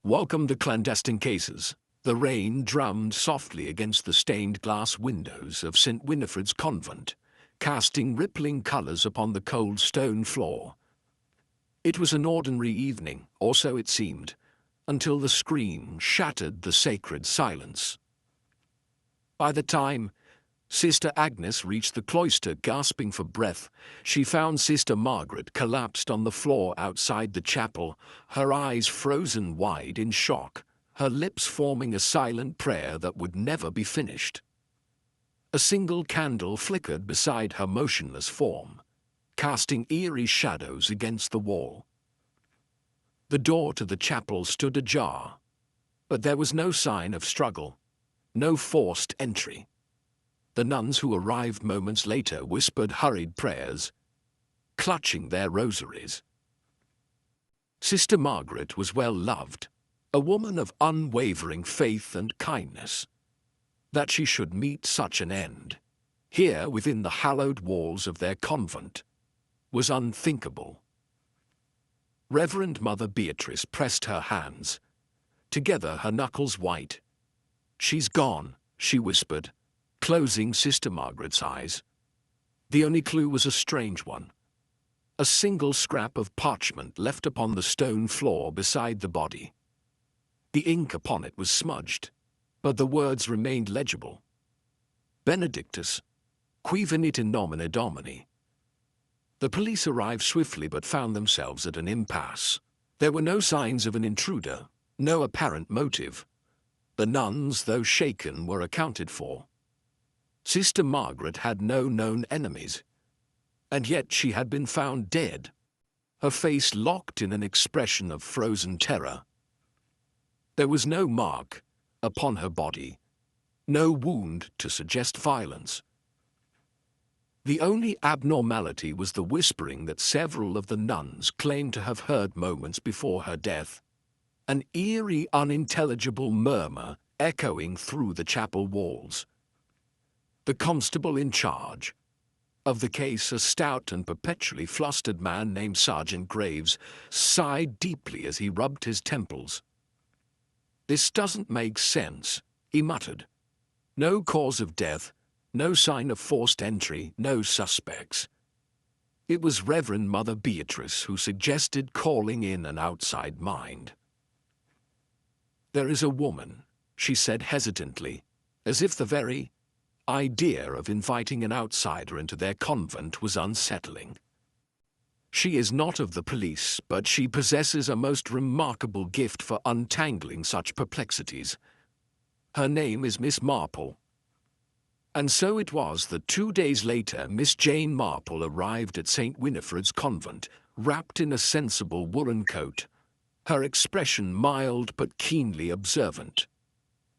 Welcome to Clandestine Cases. The rain drummed softly against the stained glass windows of St. Winifred's convent, casting rippling colours upon the cold stone floor. It was an ordinary evening, or so it seemed, until the scream shattered the sacred silence. By the time Sister Agnes reached the cloister gasping for breath, she found Sister Margaret collapsed on the floor outside the chapel, her eyes frozen wide in shock, her lips forming a silent prayer that would never be finished. A single candle flickered beside her motionless form, casting eerie shadows against the wall. The door to the chapel stood ajar, but there was no sign of struggle, no forced entry. The nuns who arrived moments later whispered hurried prayers, clutching their rosaries. Sister Margaret was well loved, a woman of unwavering faith and kindness. That she should meet such an end, here within the hallowed walls of their convent, was unthinkable. Reverend Mother Beatrice pressed her hands, together her knuckles white. "She's gone," she whispered, closing Sister Margaret's eyes. The only clue was a strange one. A single scrap of parchment left upon the stone floor beside the body. The ink upon it was smudged, but the words remained legible. Benedictus, qui venit in nomine Domini. The police arrived swiftly but found themselves at an impasse. There were no signs of an intruder, no apparent motive. The nuns, though shaken, were accounted for. Sister Margaret had no known enemies, and yet she had been found dead, her face locked in an expression of frozen terror. There was no mark upon her body, no wound to suggest violence. The only abnormality was the whispering that several of the nuns claimed to have heard moments before her death, an eerie, unintelligible murmur echoing through the chapel walls. The constable in charge of the case, a stout and perpetually flustered man named Sergeant Graves, sighed deeply as he rubbed his temples. "This doesn't make sense," he muttered. "No cause of death, no sign of forced entry, no suspects." It was Reverend Mother Beatrice who suggested calling in an outside mind. "There is a woman," she said hesitantly, as if the very idea of inviting an outsider into their convent was unsettling. "She is not of the police, but she possesses a most remarkable gift for untangling such perplexities. Her name is Miss Marple." And so it was that 2 days later Miss Jane Marple arrived at St. Winifred's convent, wrapped in a sensible woolen coat, her expression mild but keenly observant.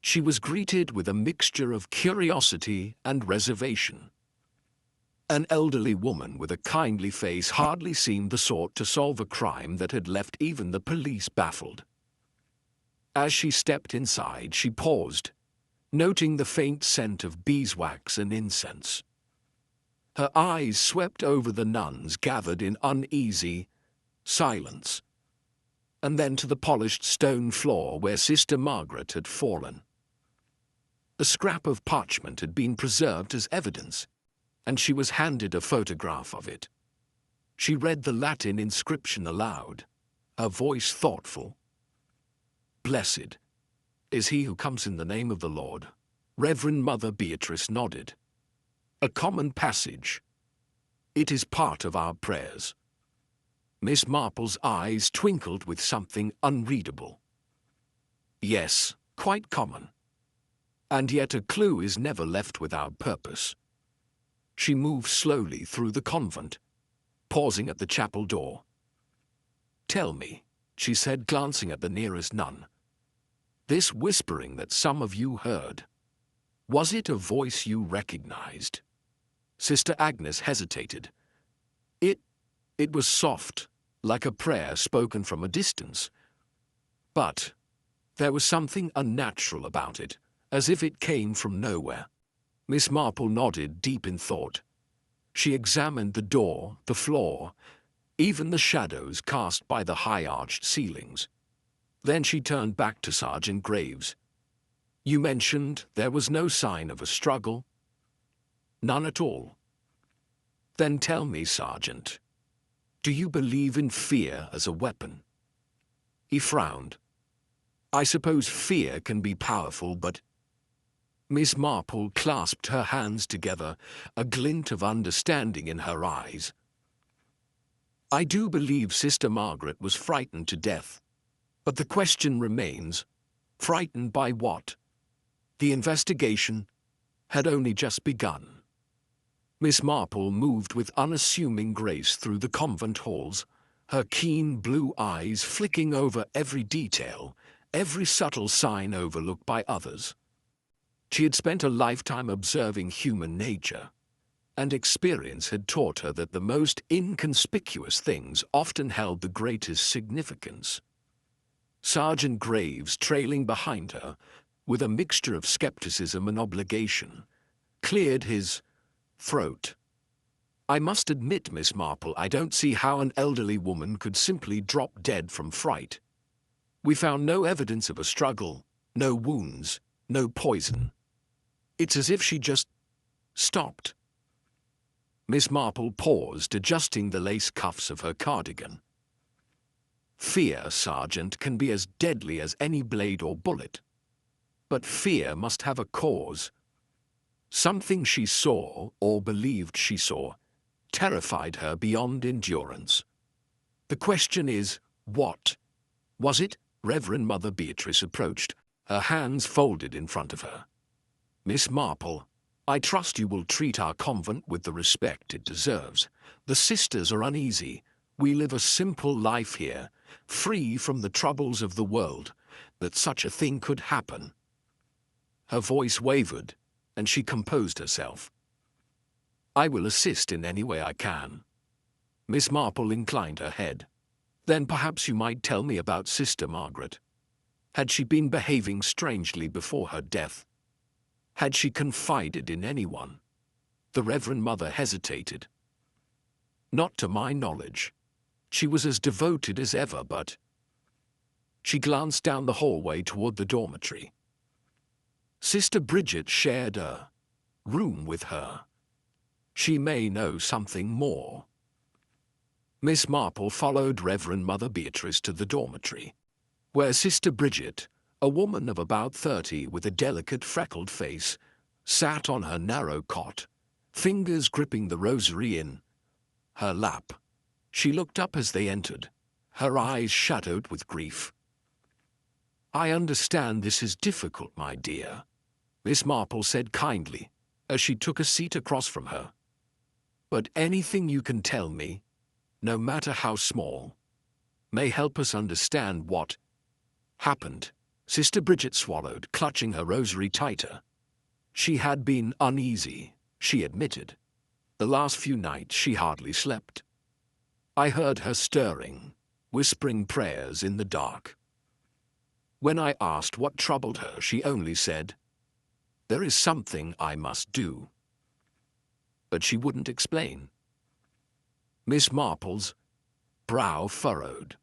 She was greeted with a mixture of curiosity and reservation. An elderly woman with a kindly face hardly seemed the sort to solve a crime that had left even the police baffled. As she stepped inside, she paused, noting the faint scent of beeswax and incense. Her eyes swept over the nuns gathered in uneasy silence, and then to the polished stone floor where Sister Margaret had fallen. A scrap of parchment had been preserved as evidence, and she was handed a photograph of it. She read the Latin inscription aloud, her voice thoughtful. "Blessed is he who comes in the name of the Lord." Reverend Mother Beatrice nodded. "A common passage. It is part of our prayers." Miss Marple's eyes twinkled with something unreadable. "Yes, quite common. And yet a clue is never left without purpose." She moved slowly through the convent, pausing at the chapel door. "Tell me," she said, glancing at the nearest nun, "this whispering that some of you heard, was it a voice you recognized?" Sister Agnes hesitated. It was soft, like a prayer spoken from a distance. But there was something unnatural about it, as if it came from nowhere." Miss Marple nodded, deep in thought. She examined the door, the floor, even the shadows cast by the high-arched ceilings. Then she turned back to Sergeant Graves. "You mentioned there was no sign of a struggle?" "None at all." "Then tell me, Sergeant, do you believe in fear as a weapon?" He frowned. "I suppose fear can be powerful, but—" Miss Marple clasped her hands together, a glint of understanding in her eyes. "I do believe Sister Margaret was frightened to death. But the question remains, frightened by what? The investigation had only just begun." Miss Marple moved with unassuming grace through the convent halls, her keen blue eyes flicking over every detail, every subtle sign overlooked by others. She had spent a lifetime observing human nature, and experience had taught her that the most inconspicuous things often held the greatest significance. Sergeant Graves, trailing behind her, with a mixture of skepticism and obligation, cleared his throat. "I must admit, Miss Marple, I don't see how an elderly woman could simply drop dead from fright. We found no evidence of a struggle, no wounds, no poison. It's as if she just stopped." Miss Marple paused, adjusting the lace cuffs of her cardigan. "Fear, Sergeant, can be as deadly as any blade or bullet. But fear must have a cause. Something she saw, or believed she saw, terrified her beyond endurance. The question is, what? Was it?" Reverend Mother Beatrice approached, her hands folded in front of her. "Miss Marple, I trust you will treat our convent with the respect it deserves. The sisters are uneasy. We live a simple life here, free from the troubles of the world. That such a thing could happen." Her voice wavered, and she composed herself. "I will assist in any way I can." Miss Marple inclined her head. "Then perhaps you might tell me about Sister Margaret. Had she been behaving strangely before her death? Had she confided in anyone?" The Reverend Mother hesitated. "Not to my knowledge. She was as devoted as ever, but—" She glanced down the hallway toward the dormitory. "Sister Bridget shared a room with her. She may know something more." Miss Marple followed Reverend Mother Beatrice to the dormitory, where Sister Bridget, a woman of about 30 with a delicate freckled face, sat on her narrow cot, fingers gripping the rosary in her lap. She looked up as they entered, her eyes shadowed with grief. "I understand this is difficult, my dear," Miss Marple said kindly, as she took a seat across from her. "But anything you can tell me, no matter how small, may help us understand what happened." Sister Bridget swallowed, clutching her rosary tighter. She had been uneasy, she admitted. The last few nights she hardly slept. I heard her stirring, whispering prayers in the dark. When I asked what troubled her, she only said, "There is something I must do." But she wouldn't explain. Miss Marple's brow furrowed.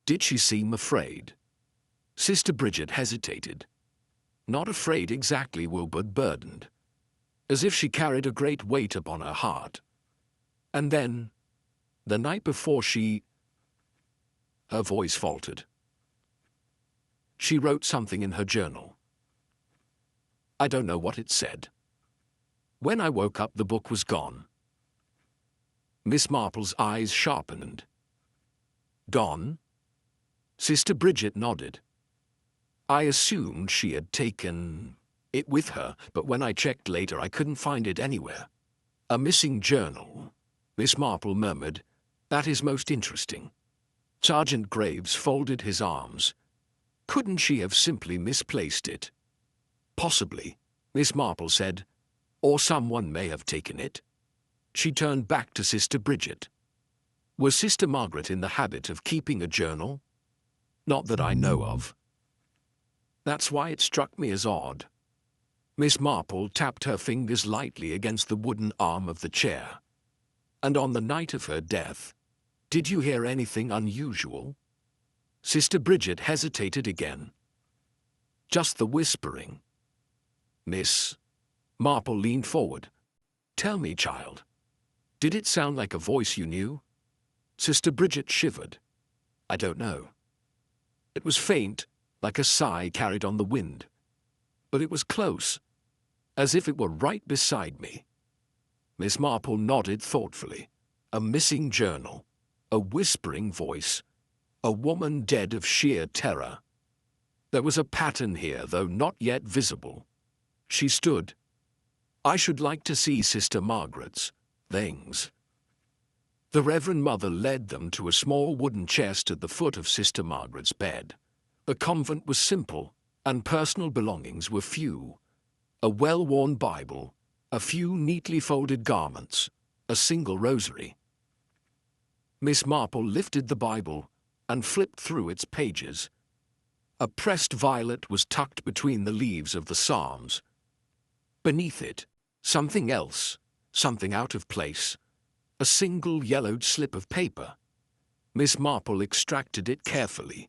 "Did she seem afraid?" Sister Bridget hesitated. Not afraid exactly, but burdened, as if she carried a great weight upon her heart. "And then, the night before she—" Her voice faltered. "She wrote something in her journal. I don't know what it said. When I woke up, the book was gone." Miss Marple's eyes sharpened. "Gone?" Sister Bridget nodded. "I assumed she had taken it with her, but when I checked later I couldn't find it anywhere." "A missing journal," Miss Marple murmured. "That is most interesting." Sergeant Graves folded his arms. "Couldn't she have simply misplaced it?" "Possibly," Miss Marple said. "Or someone may have taken it." She turned back to Sister Bridget. "Was Sister Margaret in the habit of keeping a journal?" "Not that I know of." "That's why it struck me as odd." Miss Marple tapped her fingers lightly against the wooden arm of the chair. "And on the night of her death, did you hear anything unusual?" Sister Bridget hesitated again. Just the whispering. Miss Marple leaned forward. Tell me, child. Did it sound like a voice you knew? Sister Bridget shivered. I don't know. It was faint, like a sigh carried on the wind. But it was close, as if it were right beside me. Miss Marple nodded thoughtfully. A missing journal, a whispering voice, a woman dead of sheer terror. There was a pattern here, though not yet visible. She stood. I should like to see Sister Margaret's things. The Reverend Mother led them to a small wooden chest at the foot of Sister Margaret's bed. The convent was simple, and personal belongings were few. A well-worn Bible, a few neatly folded garments, a single rosary. Miss Marple lifted the Bible and flipped through its pages. A pressed violet was tucked between the leaves of the Psalms. Beneath it, something else, something out of place. A single yellowed slip of paper. Miss Marple extracted it carefully.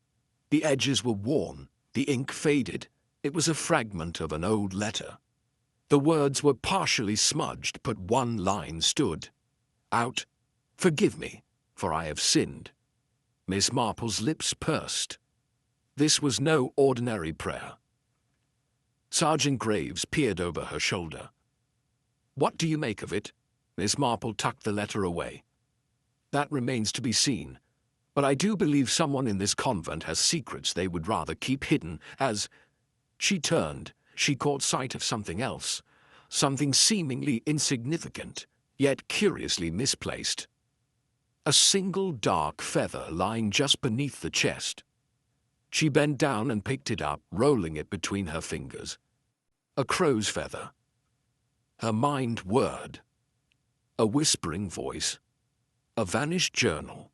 The edges were worn, the ink faded. It was a fragment of an old letter. The words were partially smudged, but one line stood out. Forgive me, for I have sinned. Miss Marple's lips pursed. This was no ordinary prayer. Sergeant Graves peered over her shoulder. What do you make of it? Miss Marple tucked the letter away. That remains to be seen, but I do believe someone in this convent has secrets they would rather keep hidden. As she turned, she caught sight of something else, something seemingly insignificant, yet curiously misplaced. A single dark feather lying just beneath the chest. She bent down and picked it up, rolling it between her fingers. A crow's feather. Her mind whirred. A whispering voice. A vanished journal.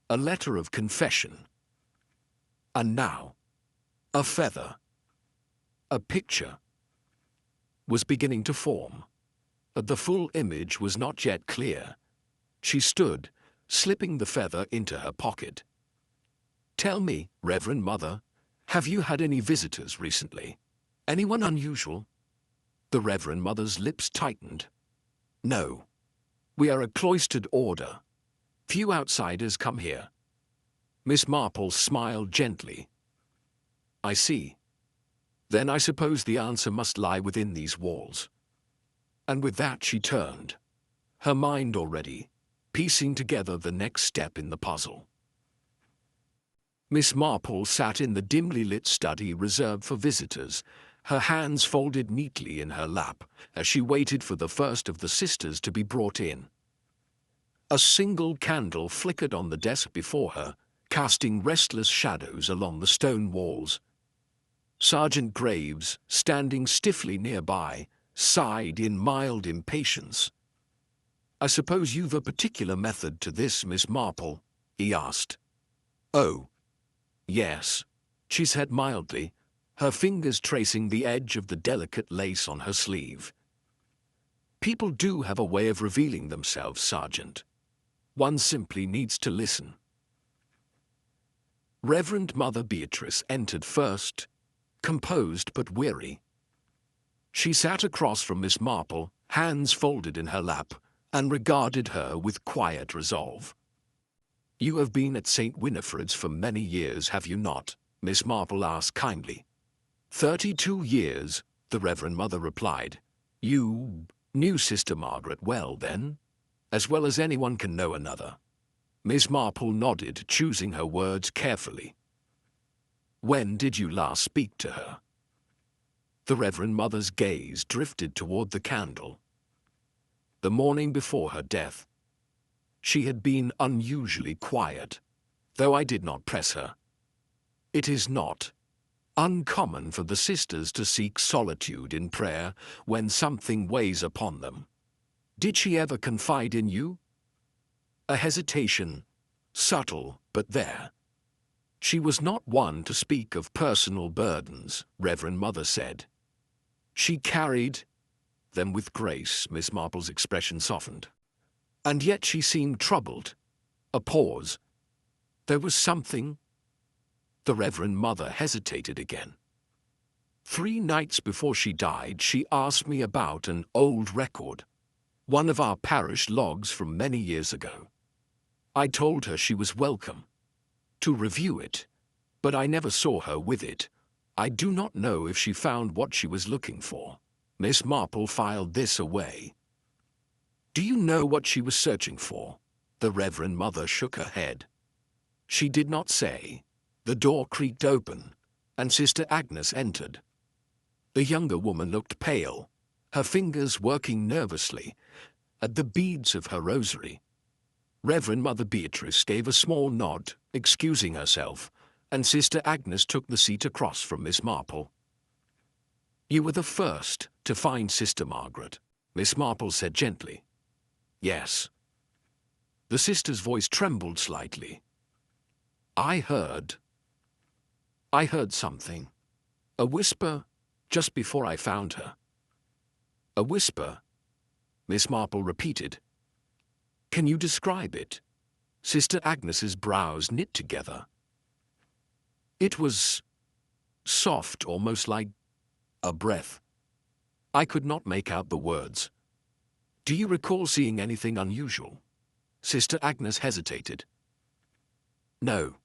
A letter of confession. And now, a feather. A picture was beginning to form, but the full image was not yet clear. She stood, slipping the feather into her pocket. Tell me, Reverend Mother, have you had any visitors recently? Anyone unusual? The Reverend Mother's lips tightened. No. We are a cloistered order. Few outsiders come here. Miss Marple smiled gently. I see. Then I suppose the answer must lie within these walls. And with that she turned, her mind already piecing together the next step in the puzzle. Miss Marple sat in the dimly lit study reserved for visitors, her hands folded neatly in her lap as she waited for the first of the sisters to be brought in. A single candle flickered on the desk before her, casting restless shadows along the stone walls. Sergeant Graves, standing stiffly nearby, sighed in mild impatience. I suppose you've a particular method to this, Miss Marple? He asked. Oh, yes, she said mildly, her fingers tracing the edge of the delicate lace on her sleeve. People do have a way of revealing themselves, Sergeant. One simply needs to listen. Reverend Mother Beatrice entered first, composed but weary. She sat across from Miss Marple, hands folded in her lap, and regarded her with quiet resolve. You have been at St. Winifred's for many years, have you not? Miss Marple asked kindly. 32 years, the Reverend Mother replied. You knew Sister Margaret well, then? As well as anyone can know another. Miss Marple nodded, choosing her words carefully. When did you last speak to her? The Reverend Mother's gaze drifted toward the candle. The morning before her death. She had been unusually quiet, though I did not press her. It is not uncommon for the sisters to seek solitude in prayer when something weighs upon them. Did she ever confide in you? A hesitation, subtle but there. She was not one to speak of personal burdens, Reverend Mother said. She carried them with grace. Miss Marple's expression softened. And yet she seemed troubled. A pause. There was something The Reverend Mother hesitated again. 3 nights before she died, she asked me about an old record, one of our parish logs from many years ago. I told her she was welcome to review it, but I never saw her with it. I do not know if she found what she was looking for. Miss Marple filed this away. Do you know what she was searching for? The Reverend Mother shook her head. She did not say. The door creaked open, and Sister Agnes entered. The younger woman looked pale, her fingers working nervously at the beads of her rosary. Reverend Mother Beatrice gave a small nod, excusing herself, and Sister Agnes took the seat across from Miss Marple. You were the first to find Sister Margaret, Miss Marple said gently. Yes. The sister's voice trembled slightly. I heard something. A whisper just before I found her. A whisper, Miss Marple repeated. Can you describe it? Sister Agnes's brows knit together. It was soft, almost like a breath. I could not make out the words. Do you recall seeing anything unusual? Sister Agnes hesitated. No.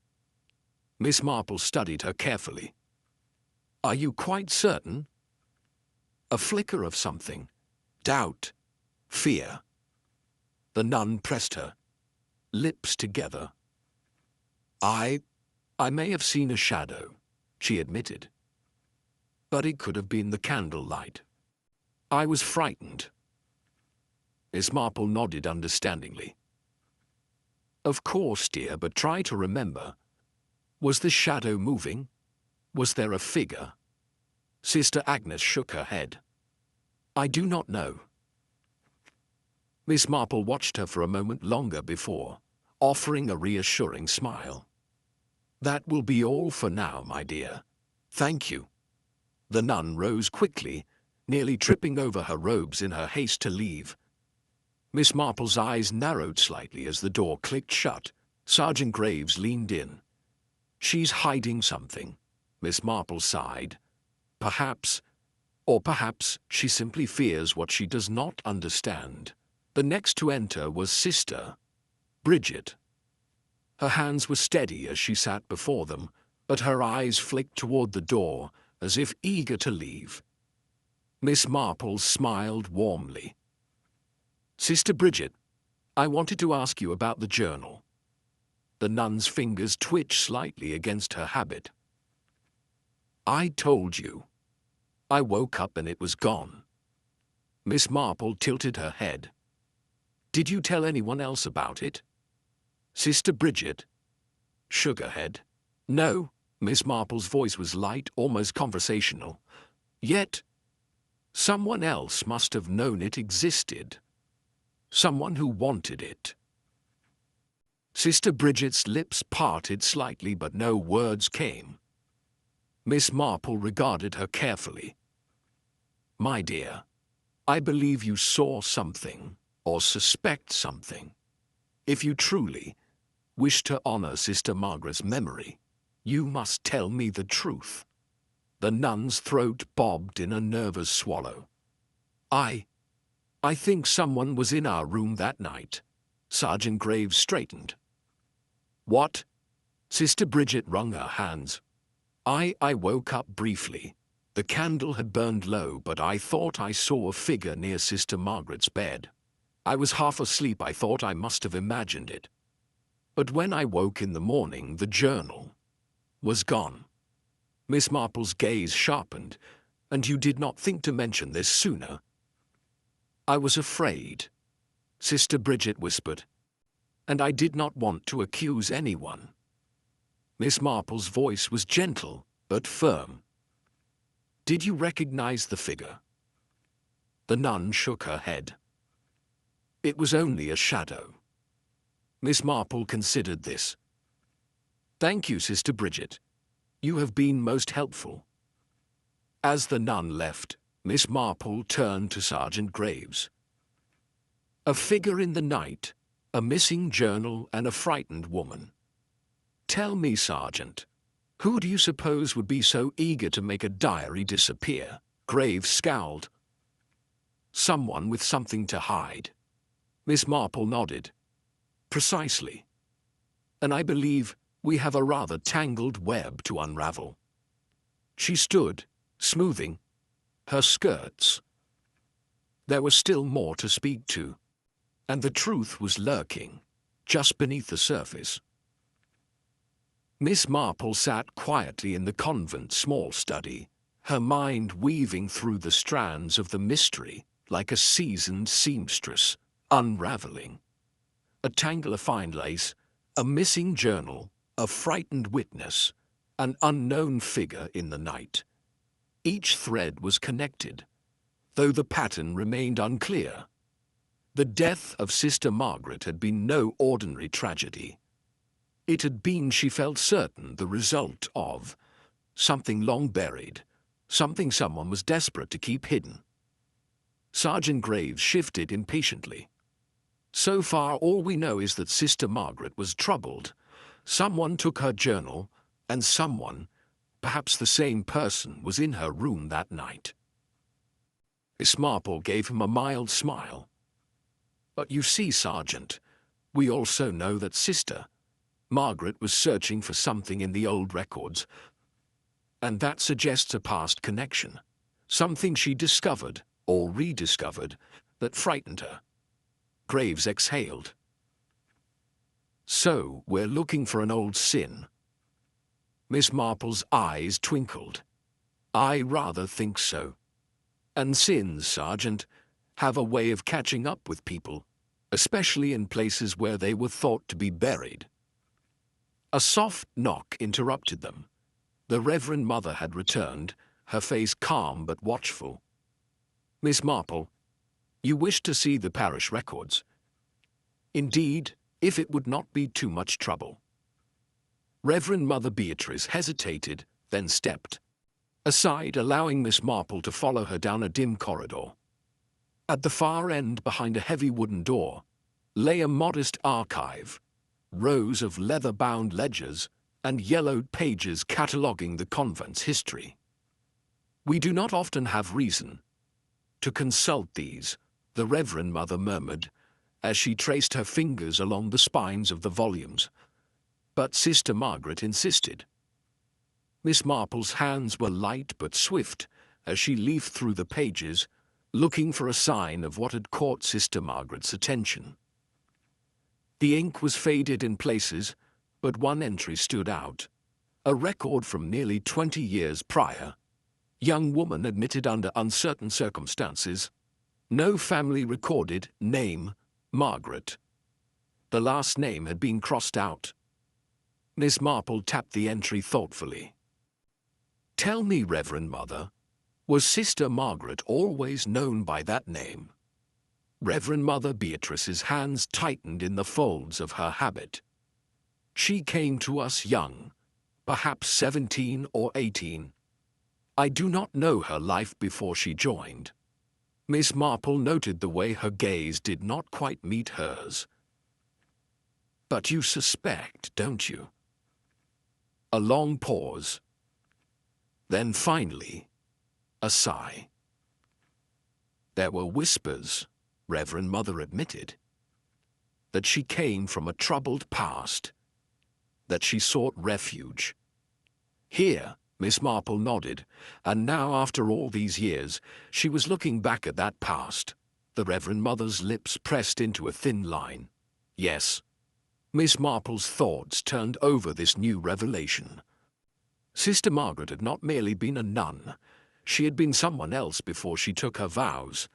Miss Marple studied her carefully. Are you quite certain? A flicker of something. Doubt. Fear. The nun pressed her lips together. I may have seen a shadow, she admitted. But it could have been the candlelight. I was frightened. Miss Marple nodded understandingly. Of course, dear, but try to remember. Was the shadow moving? Was there a figure? Sister Agnes shook her head. I do not know. Miss Marple watched her for a moment longer before offering a reassuring smile. That will be all for now, my dear. Thank you. The nun rose quickly, nearly tripping over her robes in her haste to leave. Miss Marple's eyes narrowed slightly as the door clicked shut. Sergeant Graves leaned in. She's hiding something, Miss Marple sighed. Perhaps she simply fears what she does not understand. The next to enter was Sister Bridget. Her hands were steady as she sat before them, but her eyes flicked toward the door as if eager to leave. Miss Marple smiled warmly. Sister Bridget, I wanted to ask you about the journal. The nun's fingers twitched slightly against her habit. I told you. I woke up and it was gone. Miss Marple tilted her head. Did you tell anyone else about it? Sister Bridget shook her head. No, Miss Marple's voice was light, almost conversational. Yet, someone else must have known it existed. Someone who wanted it. Sister Bridget's lips parted slightly, but no words came. Miss Marple regarded her carefully. My dear, I believe you saw something, or suspect something. If you truly wish to honor Sister Margaret's memory, you must tell me the truth. The nun's throat bobbed in a nervous swallow. I think someone was in our room that night. Sergeant Graves straightened. What? Sister Bridget wrung her hands. I woke up briefly. The candle had burned low, but I thought I saw a figure near Sister Margaret's bed. I was half asleep. I thought I must have imagined it. But when I woke in the morning, the journal was gone. Miss Marple's gaze sharpened. And you did not think to mention this sooner? I was afraid, Sister Bridget whispered. And I did not want to accuse anyone. Miss Marple's voice was gentle, but firm. Did you recognize the figure? The nun shook her head. It was only a shadow. Miss Marple considered this. Thank you, Sister Bridget. You have been most helpful. As the nun left, Miss Marple turned to Sergeant Graves. A figure in the night, a missing journal, and a frightened woman. Tell me, Sergeant, Who do you suppose would be so eager to make a diary disappear? Graves scowled. Someone with something to hide. Miss Marple nodded. Precisely. And I believe we have a rather tangled web to unravel. She stood, smoothing her skirts. There was still more to speak to, and the truth was lurking just beneath the surface. Miss Marple sat quietly in the convent small study, her mind weaving through the strands of the mystery like a seasoned seamstress, unraveling. A tangle of fine lace, a missing journal, a frightened witness, an unknown figure in the night. Each thread was connected, though the pattern remained unclear. The death of Sister Margaret had been no ordinary tragedy. It had been, she felt certain, the result of something long buried, something someone was desperate to keep hidden. Sergeant Graves shifted impatiently. So far, all we know is that Sister Margaret was troubled. Someone took her journal, and someone, perhaps the same person, was in her room that night. Miss Marple gave him a mild smile. But you see, Sergeant, we also know that Sister Margaret was searching for something in the old records, and that suggests a past connection, something she discovered or rediscovered that frightened her. Graves exhaled. So, we're looking for an old sin. Miss Marple's eyes twinkled. I rather think so. And sins, Sergeant, have a way of catching up with people, especially in places where they were thought to be buried. A soft knock interrupted them. The Reverend Mother had returned, her face calm but watchful. Miss Marple, you wish to see the parish records? Indeed, if it would not be too much trouble. Reverend Mother Beatrice hesitated, then stepped aside, allowing Miss Marple to follow her down a dim corridor. At the far end, behind a heavy wooden door, lay a modest archive, rows of leather-bound ledgers and yellowed pages cataloguing the convent's history. We do not often have reason to consult these, the Reverend Mother murmured, as she traced her fingers along the spines of the volumes. But Sister Margaret insisted. Miss Marple's hands were light but swift as she leafed through the pages, looking for a sign of what had caught Sister Margaret's attention. The ink was faded in places, but one entry stood out. A record from nearly 20 years prior. Young woman admitted under uncertain circumstances. No family recorded. Name, Margaret. The last name had been crossed out. Miss Marple tapped the entry thoughtfully. Tell me, Reverend Mother, was Sister Margaret always known by that name? Reverend Mother Beatrice's hands tightened in the folds of her habit. She came to us young, perhaps 17 or 18. I do not know her life before she joined. Miss Marple noted the way her gaze did not quite meet hers. But you suspect, don't you? A long pause. Then finally, a sigh. There were whispers, Reverend Mother admitted, that she came from a troubled past, that she sought refuge. Here, Miss Marple nodded, and now after all these years, she was looking back at that past. The Reverend Mother's lips pressed into a thin line. Yes. Miss Marple's thoughts turned over this new revelation. Sister Margaret had not merely been a nun. She had been someone else before she took her vows,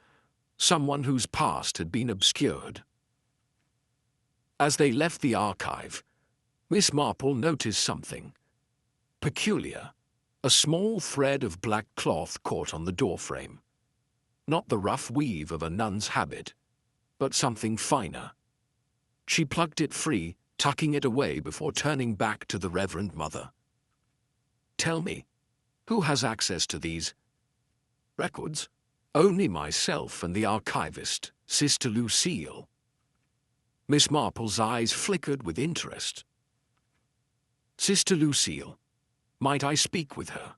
someone whose past had been obscured. As they left the archive, Miss Marple noticed something peculiar. A small thread of black cloth caught on the doorframe. Not the rough weave of a nun's habit, but something finer. She plucked it free, tucking it away before turning back to the Reverend Mother. Tell me, who has access to these records? Only myself and the archivist, Sister Lucille. Miss Marple's eyes flickered with interest. Sister Lucille, Might I speak with her?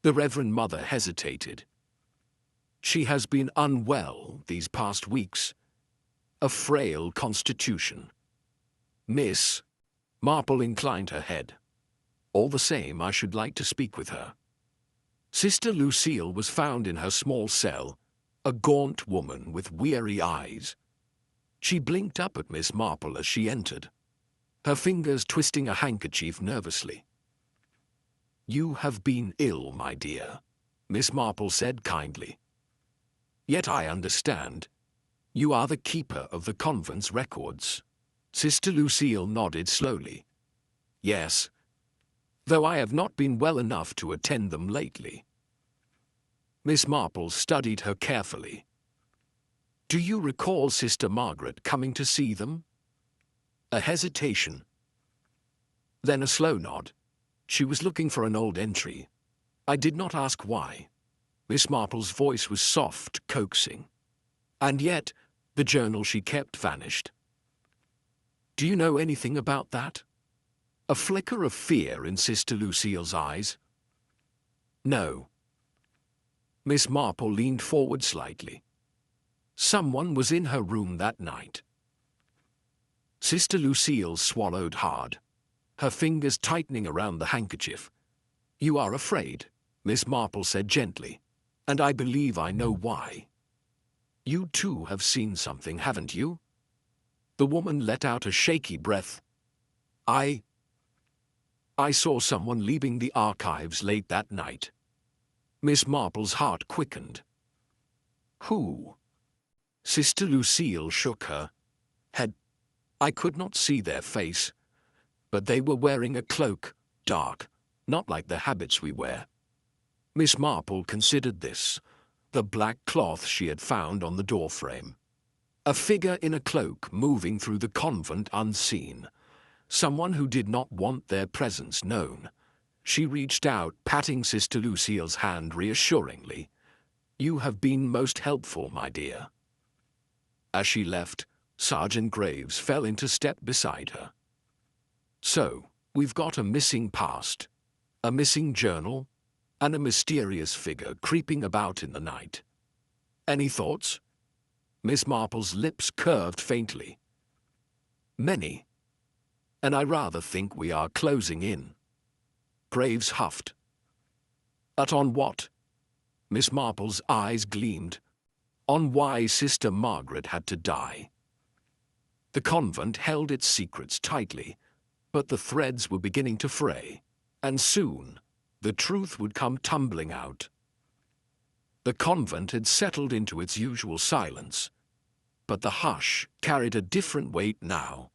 The Reverend Mother hesitated. She has been unwell these past weeks. A frail constitution. Miss Marple inclined her head. All the same, I should like to speak with her. Sister Lucille was found in her small cell, a gaunt woman with weary eyes. She blinked up at Miss Marple as she entered, her fingers twisting a handkerchief nervously. You have been ill, my dear, Miss Marple said kindly. Yet I understand. You are the keeper of the convent's records. Sister Lucille nodded slowly. Yes, though I have not been well enough to attend them lately. Miss Marple studied her carefully. Do you recall Sister Margaret coming to see them? A hesitation. Then a slow nod. She was looking for an old entry. I did not ask why. Miss Marple's voice was soft, coaxing. And yet, the journal she kept vanished. Do you know anything about that? A flicker of fear in Sister Lucille's eyes. No. Miss Marple leaned forward slightly. Someone was in her room that night. Sister Lucille swallowed hard, her fingers tightening around the handkerchief. You are afraid, Miss Marple said gently, and I believe I know why. You too have seen something, haven't you? The woman let out a shaky breath. I saw someone leaving the archives late that night. Miss Marple's heart quickened. Who? Sister Lucille shook her head. I could not see their face, but they were wearing a cloak, dark, not like the habits we wear. Miss Marple considered this, the black cloth she had found on the doorframe. A figure in a cloak moving through the convent unseen. Someone who did not want their presence known. She reached out, patting Sister Lucille's hand reassuringly. You have been most helpful, my dear. As she left, Sergeant Graves fell into step beside her. So, we've got a missing past, a missing journal, and a mysterious figure creeping about in the night. Any thoughts? Miss Marple's lips curved faintly. Many. And I rather think we are closing in. Graves huffed. But on what? Miss Marple's eyes gleamed. On why Sister Margaret had to die. The convent held its secrets tightly, but the threads were beginning to fray, and soon the truth would come tumbling out. The convent had settled into its usual silence, but the hush carried a different weight now,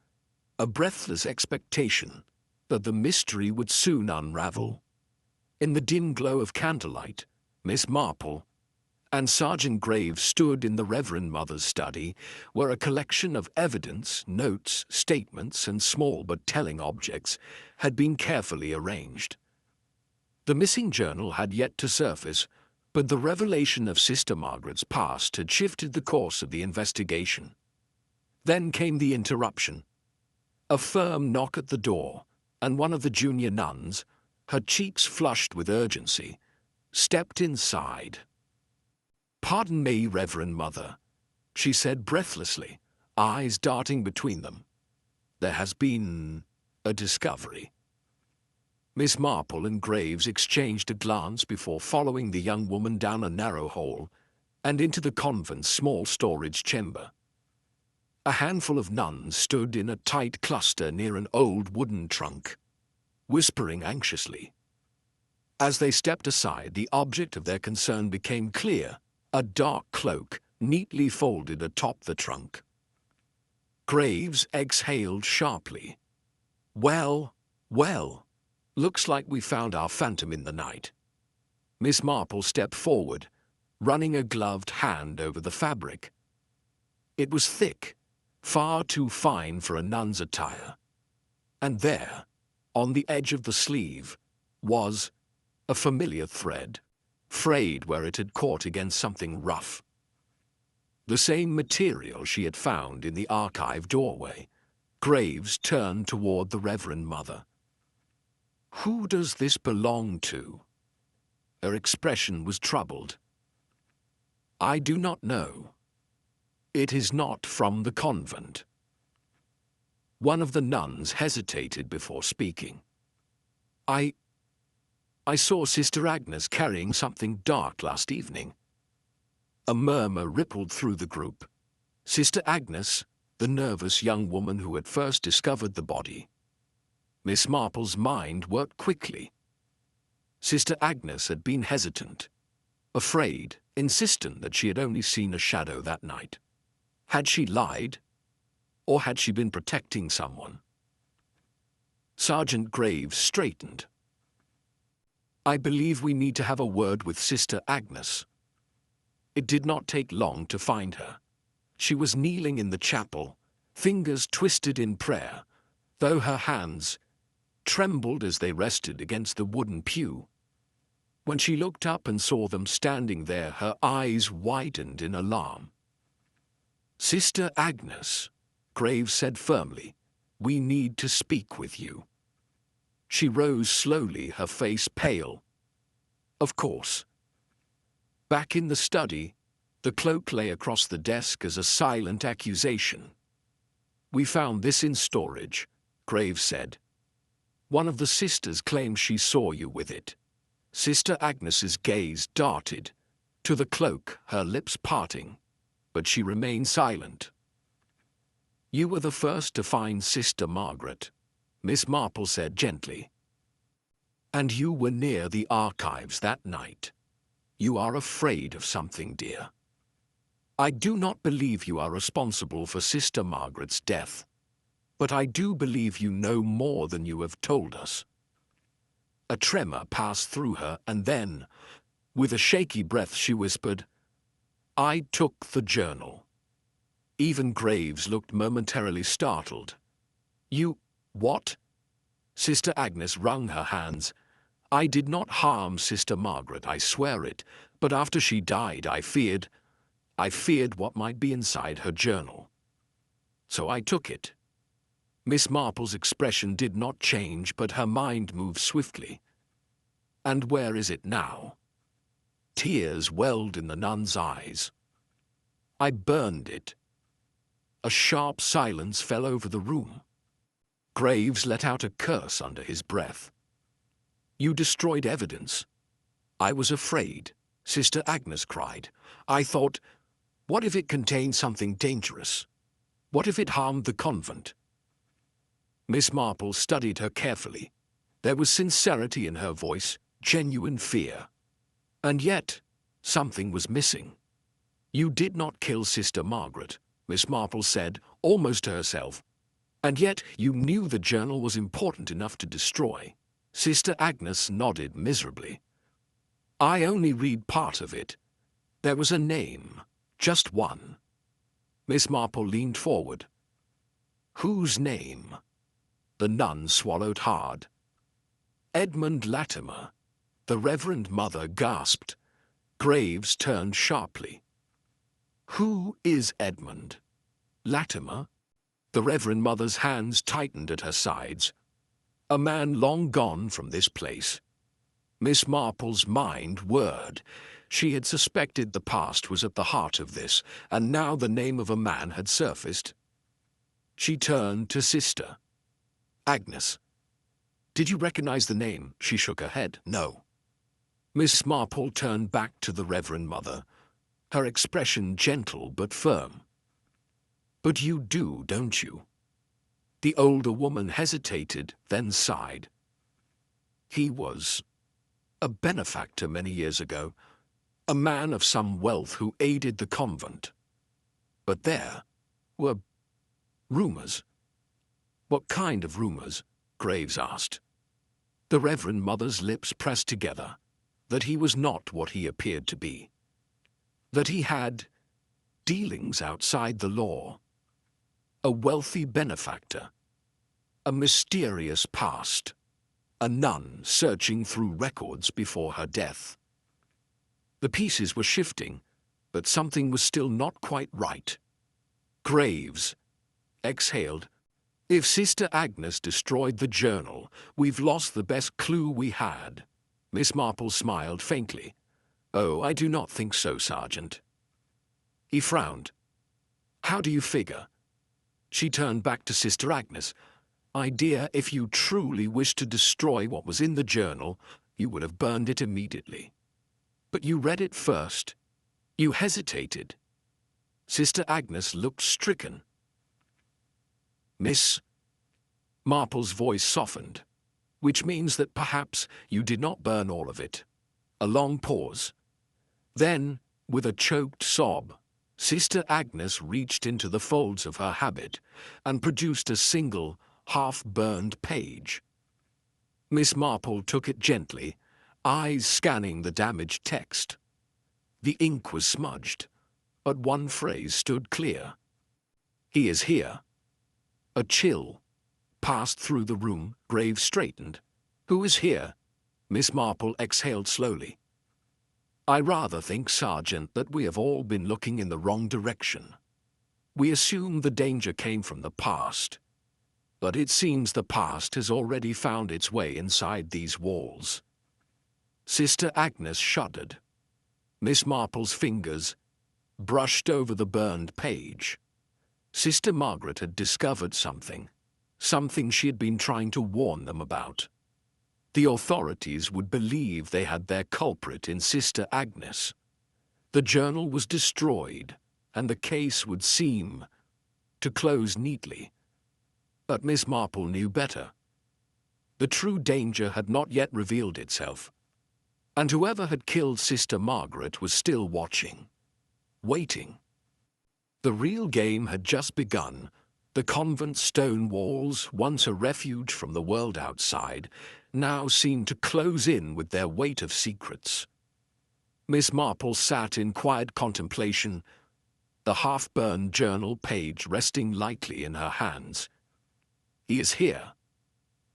a breathless expectation that the mystery would soon unravel. In the dim glow of candlelight, Miss Marple and Sergeant Graves stood in the Reverend Mother's study, where a collection of evidence, notes, statements, and small but telling objects had been carefully arranged. The missing journal had yet to surface, but the revelation of Sister Margaret's past had shifted the course of the investigation. Then came the interruption. A firm knock at the door, and one of the junior nuns, her cheeks flushed with urgency, stepped inside. "Pardon me, Reverend Mother," she said breathlessly, eyes darting between them. "There has been a discovery." Miss Marple and Graves exchanged a glance before following the young woman down a narrow hall and into the convent's small storage chamber. A handful of nuns stood in a tight cluster near an old wooden trunk, whispering anxiously. As they stepped aside, the object of their concern became clear. A dark cloak, neatly folded atop the trunk. Graves exhaled sharply. Well, looks like we found our phantom in the night." Miss Marple stepped forward, running a gloved hand over the fabric. It was thick, far too fine for a nun's attire. And there, on the edge of the sleeve, was a familiar thread, frayed where it had caught against something rough. The same material she had found in the archive doorway. Graves turned toward the Reverend Mother. Who does this belong to? Her expression was troubled. I do not know. It is not from the convent. One of the nuns hesitated before speaking. I saw Sister Agnes carrying something dark last evening. A murmur rippled through the group. Sister Agnes, the nervous young woman who had first discovered the body. Miss Marple's mind worked quickly. Sister Agnes had been hesitant, afraid, insistent that she had only seen a shadow that night. Had she lied? Or had she been protecting someone? Sergeant Graves straightened. I believe we need to have a word with Sister Agnes. It did not take long to find her. She was kneeling in the chapel, fingers twisted in prayer, though her hands trembled as they rested against the wooden pew. When she looked up and saw them standing there, her eyes widened in alarm. Sister Agnes, Graves said firmly, we need to speak with you. She rose slowly, her face pale. Of course. Back in the study, the cloak lay across the desk as a silent accusation. We found this in storage, Graves said. One of the sisters claims she saw you with it. Sister Agnes's gaze darted to the cloak, her lips parting, but she remained silent. You were the first to find Sister Margaret, Miss Marple said gently. And you were near the archives that night. You are afraid of something, dear. I do not believe you are responsible for Sister Margaret's death, but I do believe you know more than you have told us. A tremor passed through her, and then, with a shaky breath, she whispered, I took the journal. Even Graves looked momentarily startled. You, what? Sister Agnes wrung her hands. I did not harm Sister Margaret, I swear it, but after she died I feared what might be inside her journal. So I took it. Miss Marple's expression did not change, but her mind moved swiftly. And where is it now? Tears welled in the nun's eyes. I burned it. A sharp silence fell over the room. Graves let out a curse under his breath. You destroyed evidence. I was afraid, Sister Agnes cried. I thought, what if it contained something dangerous? What if it harmed the convent? Miss Marple studied her carefully. There was sincerity in her voice, genuine fear. And yet, something was missing. You did not kill Sister Margaret, Miss Marple said, almost to herself. And yet you knew the journal was important enough to destroy. Sister Agnes nodded miserably. I only read part of it. There was a name, just one. Miss Marple leaned forward. Whose name? The nun swallowed hard. Edmund Latimer. The Reverend Mother gasped. Graves turned sharply. Who is Edmund? Latimer? The Reverend Mother's hands tightened at her sides. A man long gone from this place. Miss Marple's mind whirred. She had suspected the past was at the heart of this, and now the name of a man had surfaced. She turned to Sister Agnes. Did you recognize the name? She shook her head. No. Miss Marple turned back to the Reverend Mother, her expression gentle but firm. But you do, don't you? The older woman hesitated, then sighed. He was a benefactor many years ago, a man of some wealth who aided the convent. But there were rumors. What kind of rumors? Graves asked. The Reverend Mother's lips pressed together, that he was not what he appeared to be, that he had dealings outside the law, a wealthy benefactor, a mysterious past, a nun searching through records before her death. The pieces were shifting, but something was still not quite right. Graves exhaled. If Sister Agnes destroyed the journal, we've lost the best clue we had. Miss Marple smiled faintly. Oh, I do not think so, Sergeant. He frowned. How do you figure? She turned back to Sister Agnes. My dear, if you truly wished to destroy what was in the journal, you would have burned it immediately. But you read it first. You hesitated. Sister Agnes looked stricken. Miss Marple's voice softened, which means that perhaps you did not burn all of it. A long pause. Then, with a choked sob, Sister Agnes reached into the folds of her habit and produced a single, half-burned page. Miss Marple took it gently, eyes scanning the damaged text. The ink was smudged, but one phrase stood clear. He is here. A chill passed through the room. Graves straightened. Who is here? Miss Marple exhaled slowly. I rather think, Sergeant, that we have all been looking in the wrong direction. We assume the danger came from the past, but it seems the past has already found its way inside these walls. Sister Agnes shuddered. Miss Marple's fingers brushed over the burned page. Sister Margaret had discovered something she had been trying to warn them about. The authorities would believe they had their culprit in Sister Agnes. The journal was destroyed, and the case would seem to close neatly. But Miss Marple knew better. The true danger had not yet revealed itself, and whoever had killed Sister Margaret was still watching, waiting. The real game had just begun. The convent stone walls, once a refuge from the world outside, now seemed to close in with their weight of secrets. Miss Marple sat in quiet contemplation, the half-burned journal page resting lightly in her hands. He is here.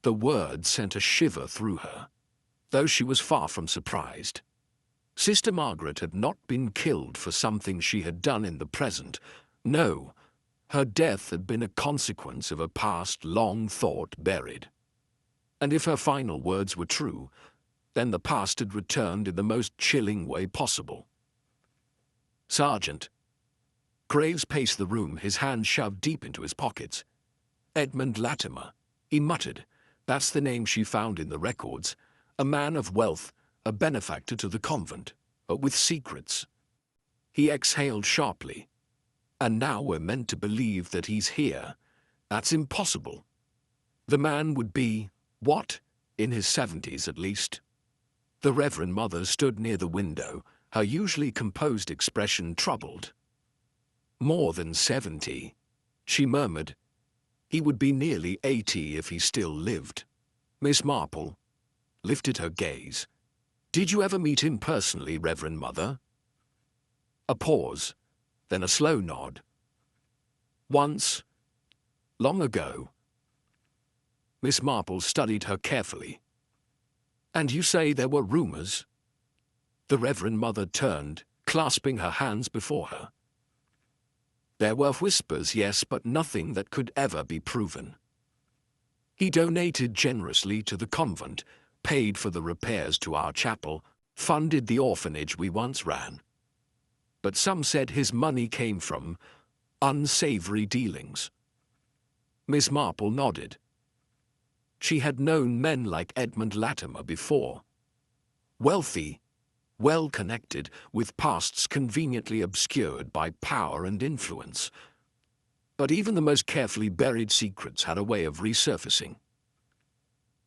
The word sent a shiver through her, though she was far from surprised. Sister Margaret had not been killed for something she had done in the present. No, her death had been a consequence of a past long thought buried. And if her final words were true, then the past had returned in the most chilling way possible. Sergeant. Graves paced the room, his hands shoved deep into his pockets. Edmund Latimer, he muttered. That's the name she found in the records. A man of wealth, a benefactor to the convent, but with secrets. He exhaled sharply. And now we're meant to believe that he's here. That's impossible. The man would be, what? In his 70s at least. The Reverend Mother stood near the window, her usually composed expression troubled. More than 70, she murmured. He would be nearly 80 if he still lived. Miss Marple lifted her gaze. Did you ever meet him personally, Reverend Mother? A pause, then a slow nod. Once, long ago. Miss Marple studied her carefully. And you say there were rumors? The Reverend Mother turned, clasping her hands before her. There were whispers, yes, but nothing that could ever be proven. He donated generously to the convent, paid for the repairs to our chapel, funded the orphanage we once ran. But some said his money came from unsavory dealings. Miss Marple nodded. She had known men like Edmund Latimer before. Wealthy, well-connected, with pasts conveniently obscured by power and influence. But even the most carefully buried secrets had a way of resurfacing.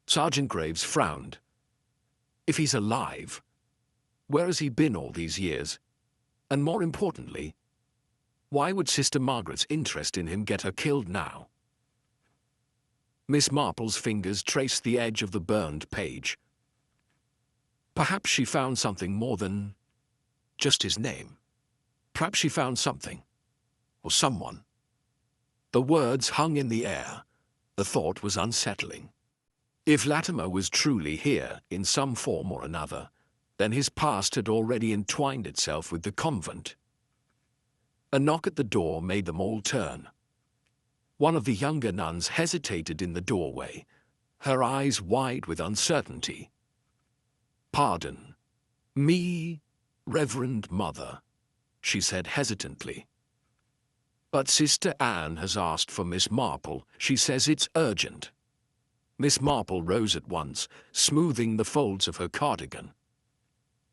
Sergeant Graves frowned. If he's alive, where has he been all these years? And more importantly, why would Sister Margaret's interest in him get her killed now? Miss Marple's fingers traced the edge of the burned page. Perhaps she found something more than just his name. Perhaps she found something, or someone. The words hung in the air. The thought was unsettling. If Latimer was truly here, in some form or another, then his past had already entwined itself with the convent. A knock at the door made them all turn. One of the younger nuns hesitated in the doorway, her eyes wide with uncertainty. "Pardon me, Reverend Mother," she said hesitantly. "But Sister Anne has asked for Miss Marple. She says it's urgent." Miss Marple rose at once, smoothing the folds of her cardigan.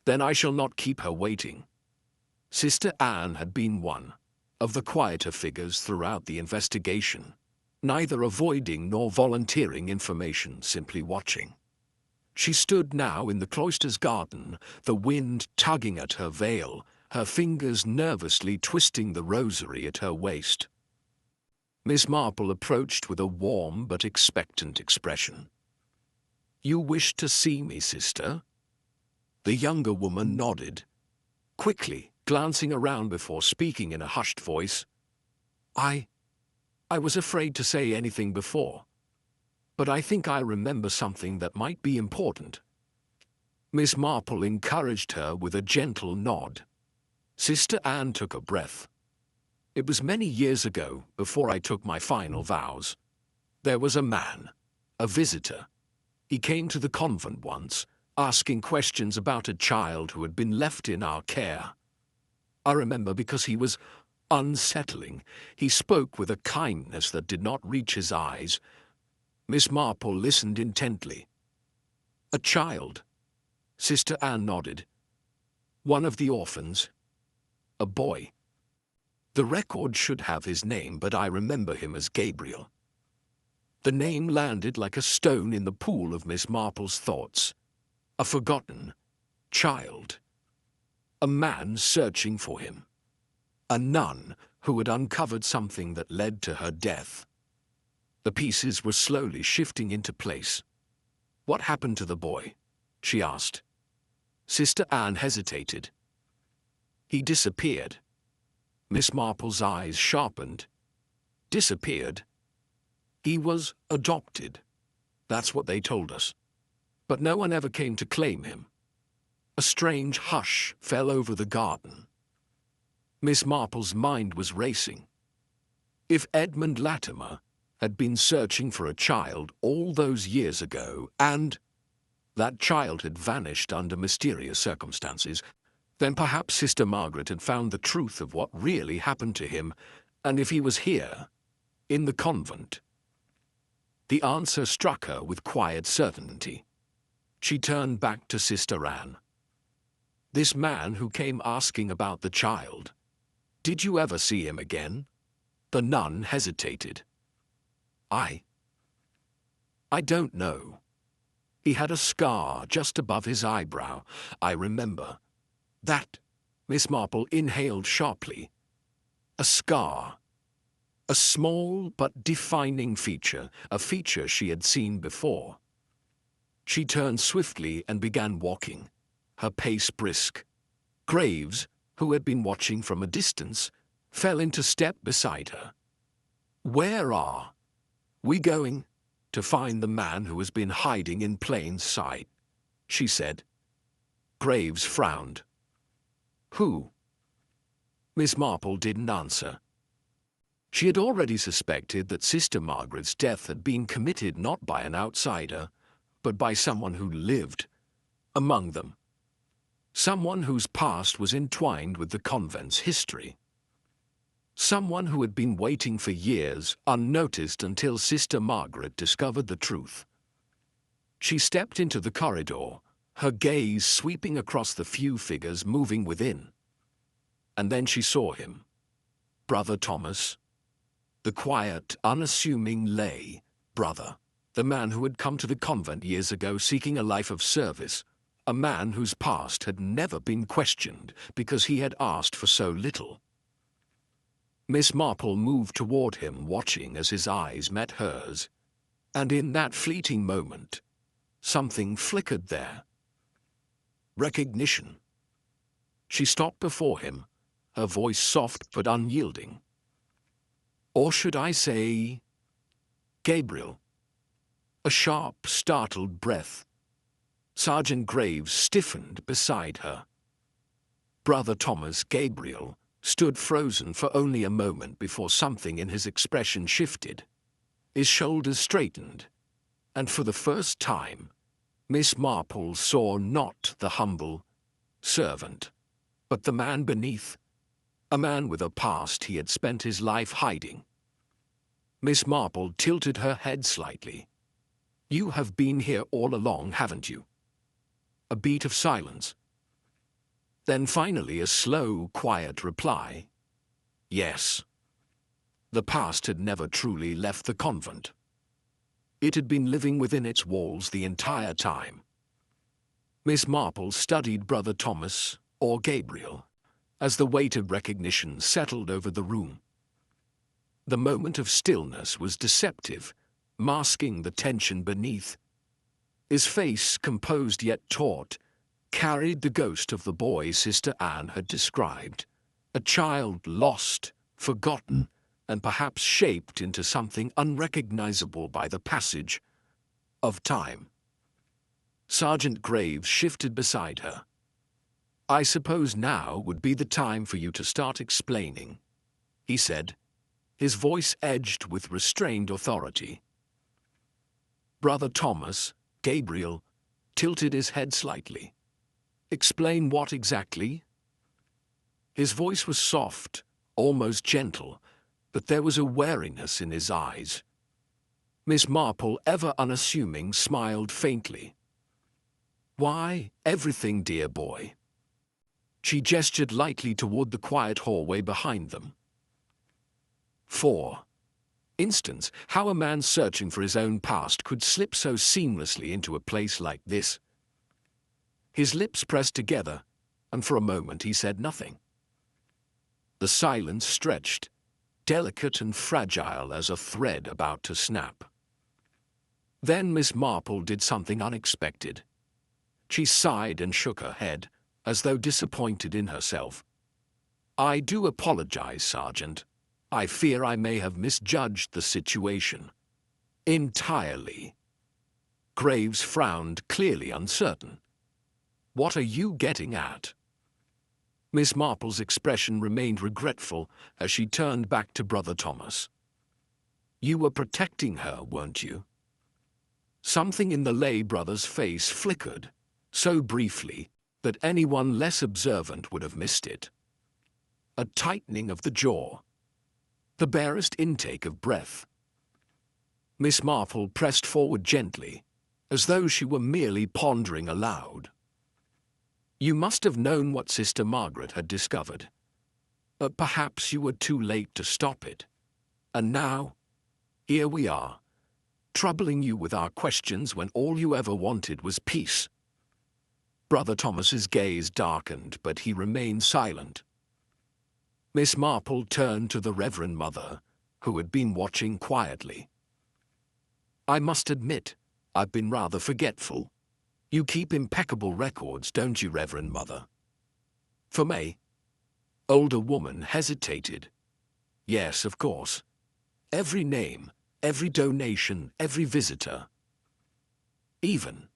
"Then I shall not keep her waiting." Sister Anne had been one of the quieter figures throughout the investigation, neither avoiding nor volunteering information, simply watching. She stood now in the cloister's garden, the wind tugging at her veil, her fingers nervously twisting the rosary at her waist. Miss Marple approached with a warm but expectant expression. "You wish to see me, sister?" The younger woman nodded, quickly glancing around before speaking in a hushed voice. I was afraid to say anything before, but I think I remember something that might be important." Miss Marple encouraged her with a gentle nod. Sister Anne took a breath. "It was many years ago, before I took my final vows. There was a man, a visitor. He came to the convent once, asking questions about a child who had been left in our care. I remember because he was unsettling. He spoke with a kindness that did not reach his eyes." Miss Marple listened intently. "A child?" Sister Anne nodded. "One of the orphans? A boy? The record should have his name, but I remember him as Gabriel." The name landed like a stone in the pool of Miss Marple's thoughts. A forgotten child. A man searching for him. A nun who had uncovered something that led to her death. The pieces were slowly shifting into place. "What happened to the boy?" she asked. Sister Anne hesitated. "He disappeared." Miss Marple's eyes sharpened. "Disappeared?" "He was adopted. That's what they told us. But no one ever came to claim him." A strange hush fell over the garden. Miss Marple's mind was racing. If Edmund Latimer had been searching for a child all those years ago, and that child had vanished under mysterious circumstances, then perhaps Sister Margaret had found the truth of what really happened to him, and if he was here, in the convent. The answer struck her with quiet certainty. She turned back to Sister Anne. "This man who came asking about the child, did you ever see him again?" The nun hesitated. I don't know. He had a scar just above his eyebrow, I remember. That." Miss Marple inhaled sharply. A scar. A small but defining feature, a feature she had seen before. She turned swiftly and began walking, her pace brisk. Graves, who had been watching from a distance, fell into step beside her. "Where are we going?" "To find the man who has been hiding in plain sight," she said. Graves frowned. "Who?" Miss Marple didn't answer. She had already suspected that Sister Margaret's death had been committed not by an outsider, but by someone who lived among them. Someone whose past was entwined with the convent's history. Someone who had been waiting for years, unnoticed until Sister Margaret discovered the truth. She stepped into the corridor, her gaze sweeping across the few figures moving within. And then she saw him. Brother Thomas. The quiet, unassuming lay brother. The man who had come to the convent years ago seeking a life of service. A man whose past had never been questioned because he had asked for so little. Miss Marple moved toward him, watching as his eyes met hers. And in that fleeting moment, something flickered there. Recognition. She stopped before him, her voice soft but unyielding. Or should I say, Gabriel? A sharp, startled breath. Sergeant Graves stiffened beside her. Brother Thomas Gabriel stood frozen for only a moment before something in his expression shifted. His shoulders straightened, and for the first time, Miss Marple saw not the humble servant, but the man beneath, a man with a past he had spent his life hiding. Miss Marple tilted her head slightly. "You have been here all along, haven't you?" A beat of silence. Then finally a slow, quiet reply. "Yes." The past had never truly left the convent. It had been living within its walls the entire time. Miss Marple studied Brother Thomas, or Gabriel, as the weight of recognition settled over the room. The moment of stillness was deceptive, masking the tension beneath. His face, composed yet taut, carried the ghost of the boy Sister Anne had described, a child lost, forgotten, and perhaps shaped into something unrecognizable by the passage of time. Sergeant Graves shifted beside her. "I suppose now would be the time for you to start explaining," he said, his voice edged with restrained authority. Brother Thomas, Gabriel, tilted his head slightly. "Explain what exactly?" His voice was soft, almost gentle, but there was a wariness in his eyes. Miss Marple, ever unassuming, smiled faintly. "Why, everything, dear boy." She gestured lightly toward the quiet hallway behind them. For instance, how a man searching for his own past could slip so seamlessly into a place like this. His lips pressed together, and for a moment he said nothing. The silence stretched, delicate and fragile as a thread about to snap. Then Miss Marple did something unexpected. She sighed and shook her head, as though disappointed in herself. "I do apologize, Sergeant. I fear I may have misjudged the situation. Entirely." Graves frowned, clearly uncertain. "What are you getting at?" Miss Marple's expression remained regretful as she turned back to Brother Thomas. "You were protecting her, weren't you?" Something in the lay brother's face flickered, so briefly that anyone less observant would have missed it. A tightening of the jaw, the barest intake of breath. Miss Marple pressed forward gently, as though she were merely pondering aloud. "You must have known what Sister Margaret had discovered. Perhaps you were too late to stop it. And now, here we are, troubling you with our questions when all you ever wanted was peace." Brother Thomas's gaze darkened, but he remained silent. Miss Marple turned to the Reverend Mother, who had been watching quietly. "I must admit, I've been rather forgetful. You keep impeccable records, don't you, Reverend Mother?" "For me?" Older woman hesitated. "Yes, of course. Every name, every donation, every visitor. Even,"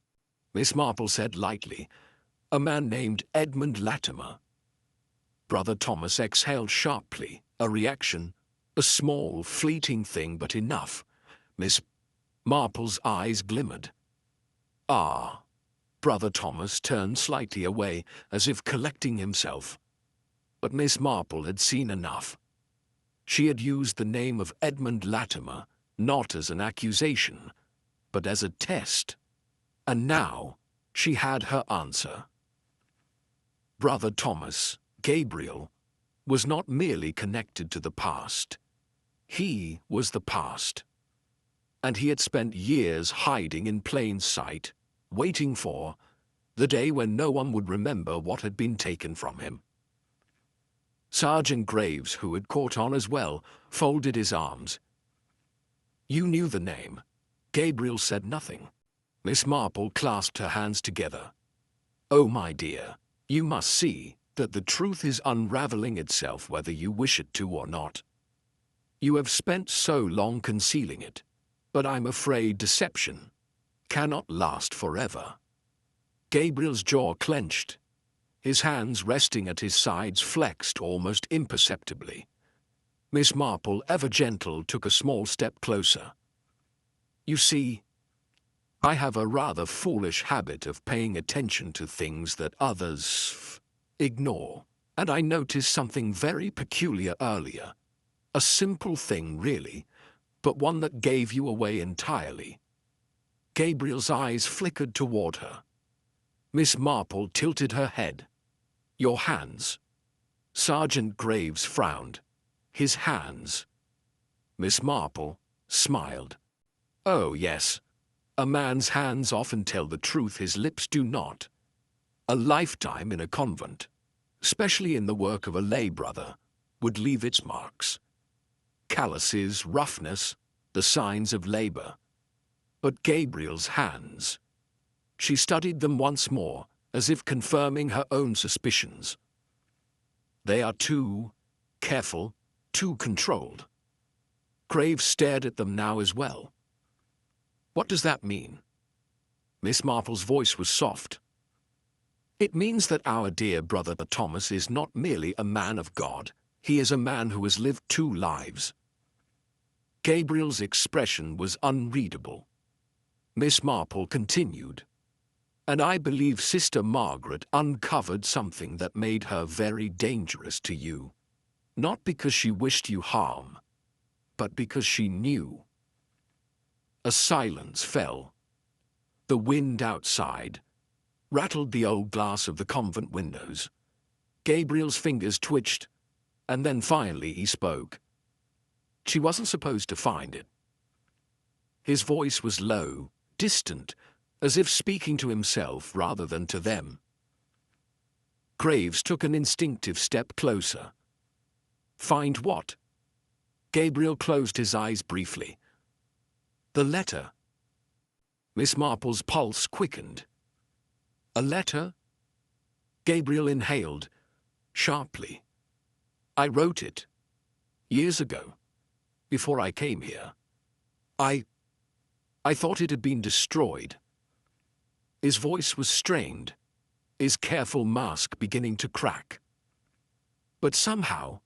Miss Marple said lightly, "a man named Edmund Latimer." Brother Thomas exhaled sharply, a reaction, a small, fleeting thing, but enough. Miss Marple's eyes glimmered. "Ah." Brother Thomas turned slightly away, as if collecting himself. But Miss Marple had seen enough. She had used the name of Edmund Latimer not as an accusation, but as a test. And now she had her answer. Brother Thomas, Gabriel, was not merely connected to the past. He was the past. And he had spent years hiding in plain sight, waiting for the day when no one would remember what had been taken from him. Sergeant Graves, who had caught on as well, folded his arms. "You knew the name." Gabriel said nothing. Miss Marple clasped her hands together. "Oh, my dear, you must see that the truth is unraveling itself whether you wish it to or not. You have spent so long concealing it, but I'm afraid deception cannot last forever." Gabriel's jaw clenched. his hands resting at his sides flexed almost imperceptibly. Miss Marple, ever gentle, took a small step closer. "You see, I have a rather foolish habit of paying attention to things that others ignore, and I noticed something very peculiar earlier. A simple thing, really, but one that gave you away entirely." Gabriel's eyes flickered toward her. Miss Marple tilted her head. "Your hands." Sergeant Graves frowned. "His hands." Miss Marple smiled. "Oh, yes. A man's hands often tell the truth his lips do not. A lifetime in a convent, especially in the work of a lay brother, would leave its marks. Calluses, roughness, the signs of labor. But Gabriel's hands—" She studied them once more, as if confirming her own suspicions. "They are too careful, too controlled." Graves stared at them now as well. "What does that mean?" Miss Marple's voice was soft. "It means that our dear brother Thomas is not merely a man of God, he is a man who has lived 2 lives. Gabriel's expression was unreadable. Miss Marple continued, "And I believe Sister Margaret uncovered something that made her very dangerous to you. Not because she wished you harm, but because she knew." A silence fell. The wind outside rattled the old glass of the convent windows. Gabriel's fingers twitched, and then finally he spoke. "She wasn't supposed to find it." His voice was low, distant, as if speaking to himself rather than to them. Graves took an instinctive step closer. "Find what?" Gabriel closed his eyes briefly. "The letter." Miss Marple's pulse quickened. "A letter?" Gabriel inhaled, sharply. "I wrote it. Years ago. Before I came here. I thought it had been destroyed." His voice was strained, his careful mask beginning to crack. "But somehow,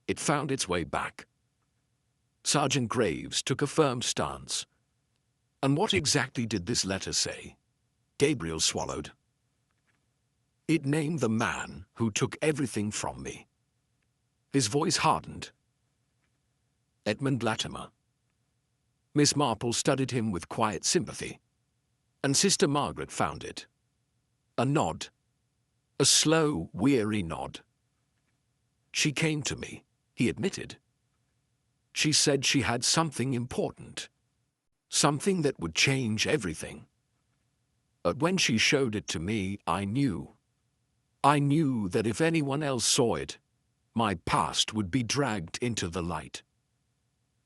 it found its way back." Sergeant Graves took a firm stance. "And what exactly did this letter say?" Gabriel swallowed. "It named the man who took everything from me." His voice hardened. "Edmund Latimer." Miss Marple studied him with quiet sympathy. "And Sister Margaret found it." A nod. A slow, weary nod. "She came to me," he admitted. "She said she had something important. Something that would change everything. But when she showed it to me, I knew. I knew that if anyone else saw it, my past would be dragged into the light."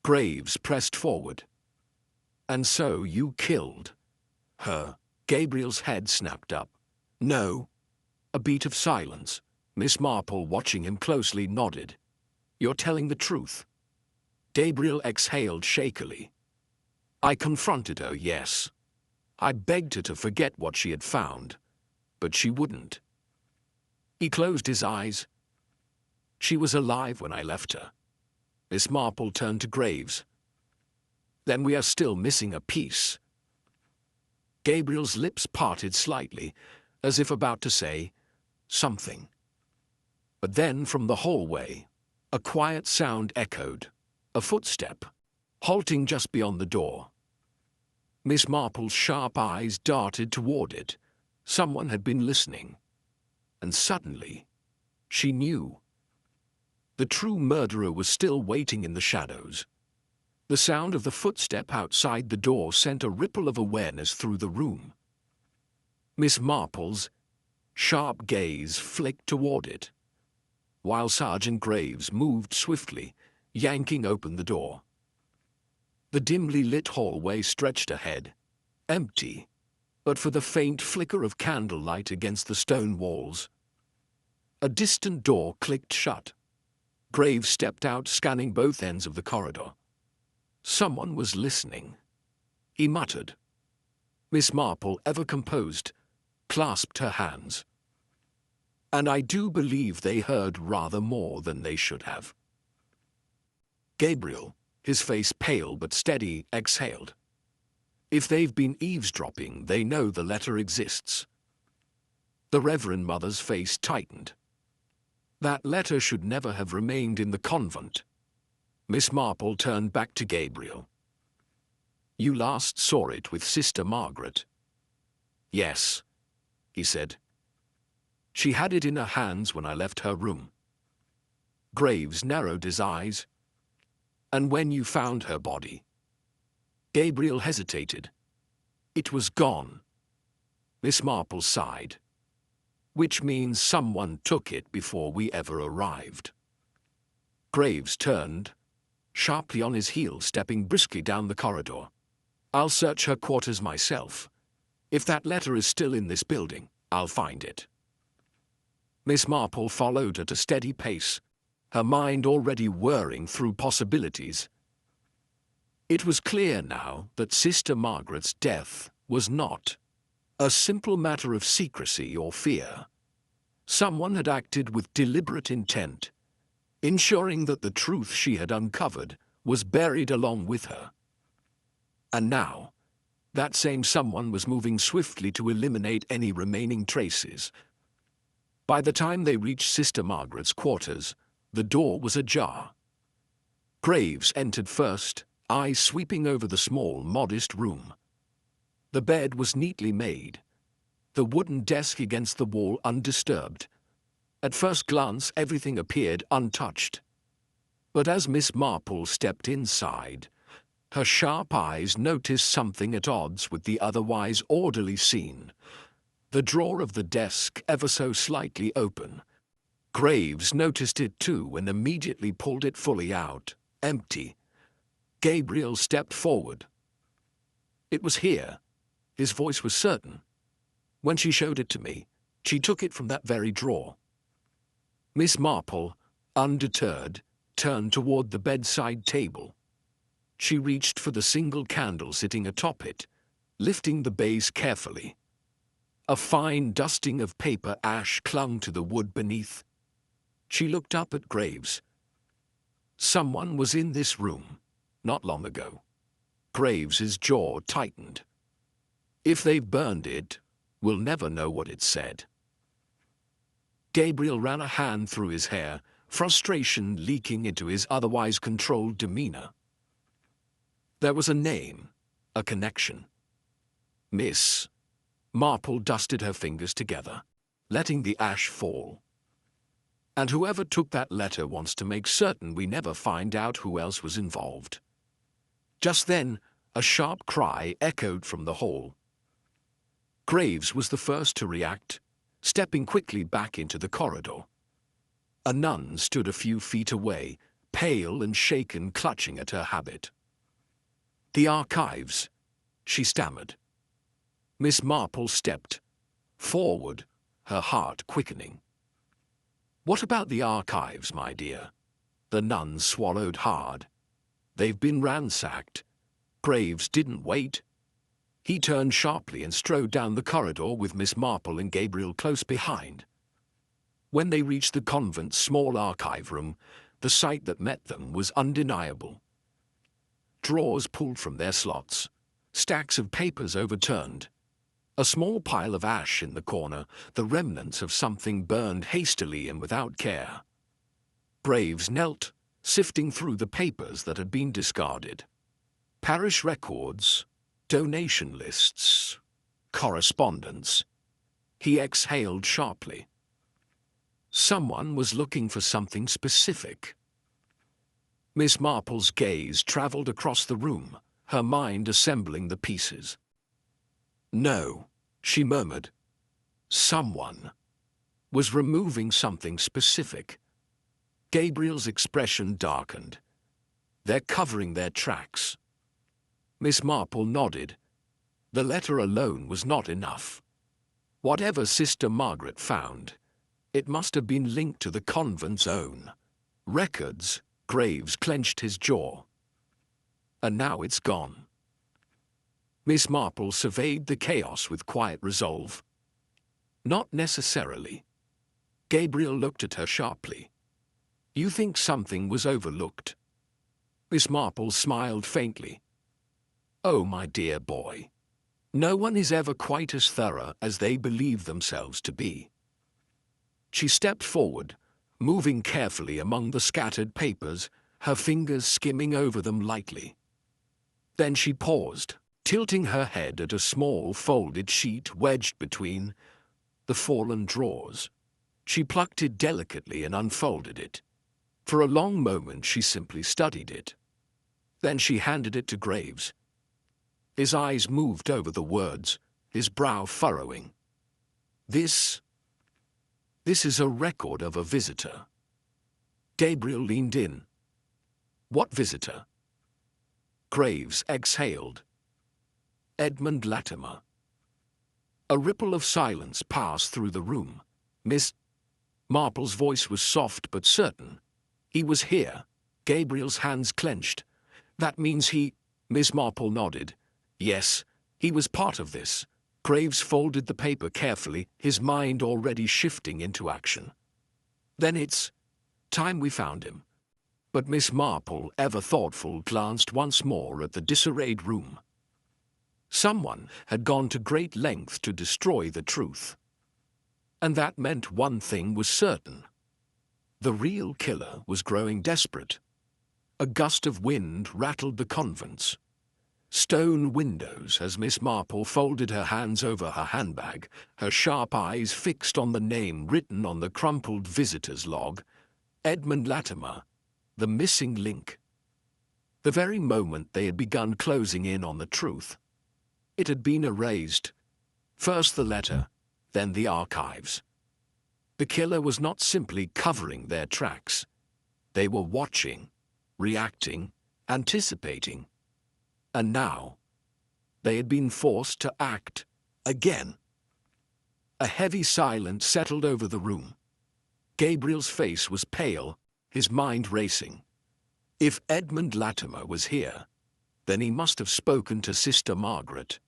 Graves pressed forward. "And so you killed her?" Gabriel's head snapped up. "No." A beat of silence. Miss Marple, watching him closely, nodded. "You're telling the truth." Gabriel exhaled shakily. "I confronted her, yes. I begged her to forget what she had found, but she wouldn't." He closed his eyes. "She was alive when I left her." Miss Marple turned to Graves. "Then we are still missing a piece." Gabriel's lips parted slightly, as if about to say something. But then from the hallway, a quiet sound echoed. A footstep, halting just beyond the door. Miss Marple's sharp eyes darted toward it. Someone had been listening. And suddenly, she knew. The true murderer was still waiting in the shadows. The sound of the footstep outside the door sent a ripple of awareness through the room. Miss Marple's sharp gaze flicked toward it, while Sergeant Graves moved swiftly, yanking open the door. The dimly lit hallway stretched ahead, empty, but for the faint flicker of candlelight against the stone walls. A distant door clicked shut. Graves stepped out, scanning both ends of the corridor. Someone was listening. He muttered. Miss Marple, ever composed, clasped her hands. And I do believe they heard rather more than they should have. Gabriel, his face pale but steady, exhaled. If they've been eavesdropping, they know the letter exists. The Reverend Mother's face tightened. That letter should never have remained in the convent. Miss Marple turned back to Gabriel. You last saw it with Sister Margaret. Yes, he said. She had it in her hands when I left her room. Graves narrowed his eyes. And when you found her body? Gabriel hesitated. It was gone. Miss Marple sighed. Which means someone took it before we ever arrived. Graves turned, sharply on his heel, stepping briskly down the corridor. I'll search her quarters myself. If that letter is still in this building, I'll find it. Miss Marple followed at a steady pace, her mind already whirring through possibilities. It was clear now that Sister Margaret's death was not a simple matter of secrecy or fear. Someone had acted with deliberate intent, ensuring that the truth she had uncovered was buried along with her. And now, that same someone was moving swiftly to eliminate any remaining traces. By the time they reached Sister Margaret's quarters, the door was ajar. Graves entered first, eyes sweeping over the small, modest room. The bed was neatly made, the wooden desk against the wall undisturbed. At first glance, everything appeared untouched. But as Miss Marple stepped inside, her sharp eyes noticed something at odds with the otherwise orderly scene. The drawer of the desk ever so slightly open. Graves noticed it too and immediately pulled it fully out, empty. Gabriel stepped forward. It was here. His voice was certain. When she showed it to me, she took it from that very drawer. Miss Marple, undeterred, turned toward the bedside table. She reached for the single candle sitting atop it, lifting the base carefully. A fine dusting of paper ash clung to the wood beneath. She looked up at Graves. Someone was in this room, not long ago. Graves's jaw tightened. If they've burned it, we'll never know what it said. Gabriel ran a hand through his hair, frustration leaking into his otherwise controlled demeanor. There was a name, a connection. Miss Marple dusted her fingers together, letting the ash fall. And whoever took that letter wants to make certain we never find out who else was involved. Just then, a sharp cry echoed from the hall. Graves was the first to react, stepping quickly back into the corridor. A nun stood a few feet away, pale and shaken, clutching at her habit. The archives, she stammered. Miss Marple stepped forward, her heart quickening. What about the archives, my dear? The nun swallowed hard. They've been ransacked. Graves didn't wait. He turned sharply and strode down the corridor with Miss Marple and Gabriel close behind. When they reached the convent's small archive room, the sight that met them was undeniable. Drawers pulled from their slots, stacks of papers overturned, a small pile of ash in the corner, the remnants of something burned hastily and without care. Graves knelt, sifting through the papers that had been discarded. Parish records, donation lists, correspondence. He exhaled sharply. Someone was looking for something specific. Miss Marple's gaze traveled across the room, her mind assembling the pieces. No, she murmured. Someone was removing something specific. Gabriel's expression darkened. They're covering their tracks. Miss Marple nodded. The letter alone was not enough. Whatever Sister Margaret found, it must have been linked to the convent's own records. Graves clenched his jaw. And now it's gone. Miss Marple surveyed the chaos with quiet resolve. Not necessarily. Gabriel looked at her sharply. You think something was overlooked? Miss Marple smiled faintly. Oh, my dear boy. No one is ever quite as thorough as they believe themselves to be. She stepped forward, moving carefully among the scattered papers, her fingers skimming over them lightly. Then she paused, tilting her head at a small folded sheet wedged between the fallen drawers. She plucked it delicately and unfolded it. For a long moment she simply studied it. Then she handed it to Graves. His eyes moved over the words, his brow furrowing. This is a record of a visitor. Gabriel leaned in. What visitor? Graves exhaled. Edmund Latimer. A ripple of silence passed through the room. Miss Marple's voice was soft but certain. He was here. Gabriel's hands clenched. That means he... Miss Marple nodded. Yes, he was part of this. Graves folded the paper carefully, his mind already shifting into action. Then it's time we found him. But Miss Marple, ever thoughtful, glanced once more at the disarrayed room. Someone had gone to great lengths to destroy the truth. And that meant one thing was certain. The real killer was growing desperate. A gust of wind rattled the convents. Stone windows, as Miss Marple folded her hands over her handbag, her sharp eyes fixed on the name written on the crumpled visitor's log. Edmund Latimer, the missing link. The very moment they had begun closing in on the truth, it had been erased. First the letter, then the archives. The killer was not simply covering their tracks. They were watching, reacting, anticipating. And now, they had been forced to act again. A heavy silence settled over the room. Gabriel's face was pale, his mind racing. If Edmund Latimer was here, then he must have spoken to Sister Margaret.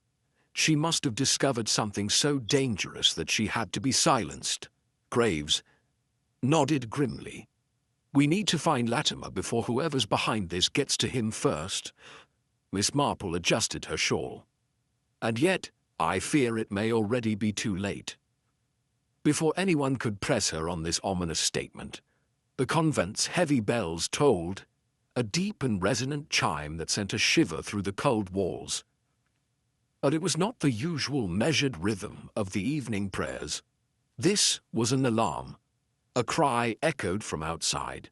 She must have discovered something so dangerous that she had to be silenced. Graves nodded grimly. We need to find Latimer before whoever's behind this gets to him first. Miss Marple adjusted her shawl. And yet, I fear it may already be too late. Before anyone could press her on this ominous statement, the convent's heavy bells tolled, a deep and resonant chime that sent a shiver through the cold walls. But it was not the usual measured rhythm of the evening prayers. This was an alarm. A cry echoed from outside.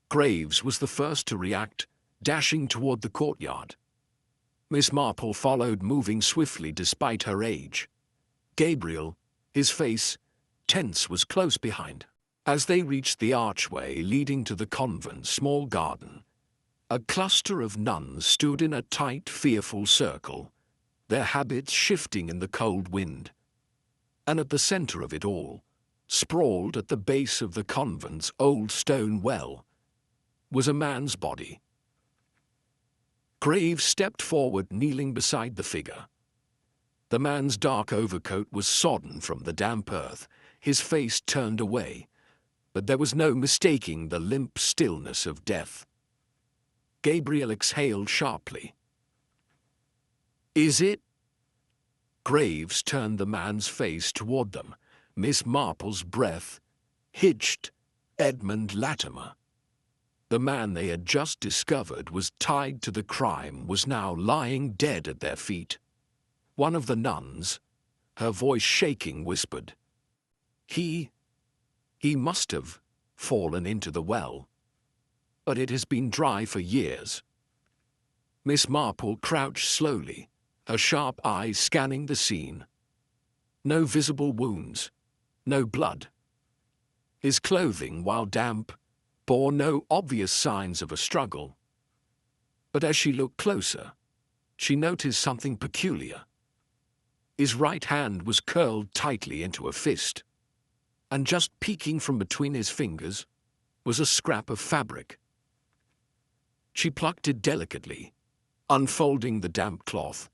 Graves was the first to react, dashing toward the courtyard. Miss Marple followed, moving swiftly despite her age. Gabriel, his face tense, was close behind. As they reached the archway leading to the convent's small garden, a cluster of nuns stood in a tight, fearful circle, their habits shifting in the cold wind. And at the center of it all, sprawled at the base of the convent's old stone well, was a man's body. Graves stepped forward, kneeling beside the figure. The man's dark overcoat was sodden from the damp earth, his face turned away, but there was no mistaking the limp stillness of death. Gabriel exhaled sharply. Is it? Graves turned the man's face toward them. Miss Marple's breath hitched. Edmund Latimer. The man they had just discovered was tied to the crime, was now lying dead at their feet. One of the nuns, her voice shaking, whispered, He must have fallen into the well, but it has been dry for years. Miss Marple crouched slowly, her sharp eyes scanning the scene. No visible wounds, no blood. His clothing, while damp, bore no obvious signs of a struggle. But as she looked closer, she noticed something peculiar. His right hand was curled tightly into a fist, and just peeking from between his fingers was a scrap of fabric. She plucked it delicately, unfolding the damp cloth.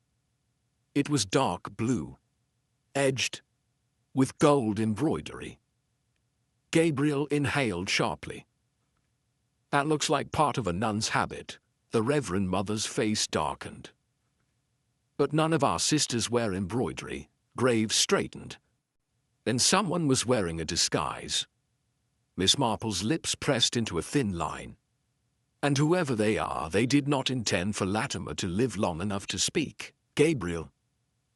It was dark blue, edged with gold embroidery. Gabriel inhaled sharply. That looks like part of a nun's habit. The Reverend Mother's face darkened. But none of our sisters wear embroidery. Graves straightened. Then someone was wearing a disguise. Miss Marple's lips pressed into a thin line. And whoever they are, they did not intend for Latimer to live long enough to speak. Gabriel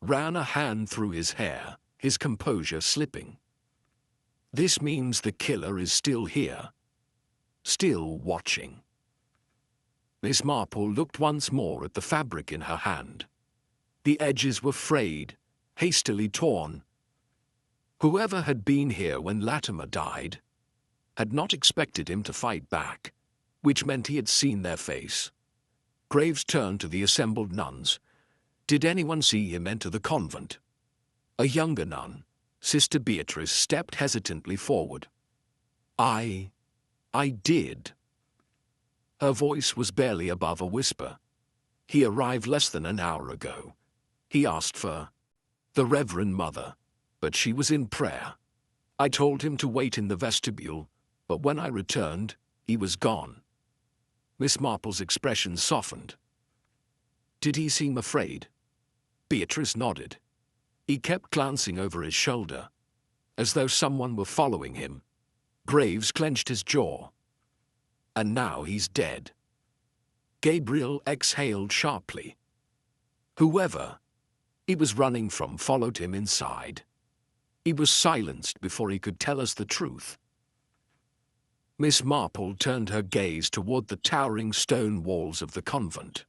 ran a hand through his hair, his composure slipping. This means the killer is still here. Still watching. Miss Marple looked once more at the fabric in her hand. The edges were frayed, hastily torn. Whoever had been here when Latimer died had not expected him to fight back, which meant he had seen their face. Graves turned to the assembled nuns. Did anyone see him enter the convent? A younger nun, Sister Beatrice, stepped hesitantly forward. I did. Her voice was barely above a whisper. He arrived less than an hour ago. He asked for the Reverend Mother, but she was in prayer. I told him to wait in the vestibule, but when I returned, he was gone. Miss Marple's expression softened. Did he seem afraid? Beatrice nodded. He kept glancing over his shoulder, as though someone were following him. Graves clenched his jaw. And now he's dead. Gabriel exhaled sharply. Whoever he was running from followed him inside. He was silenced before he could tell us the truth. Miss Marple turned her gaze toward the towering stone walls of the convent.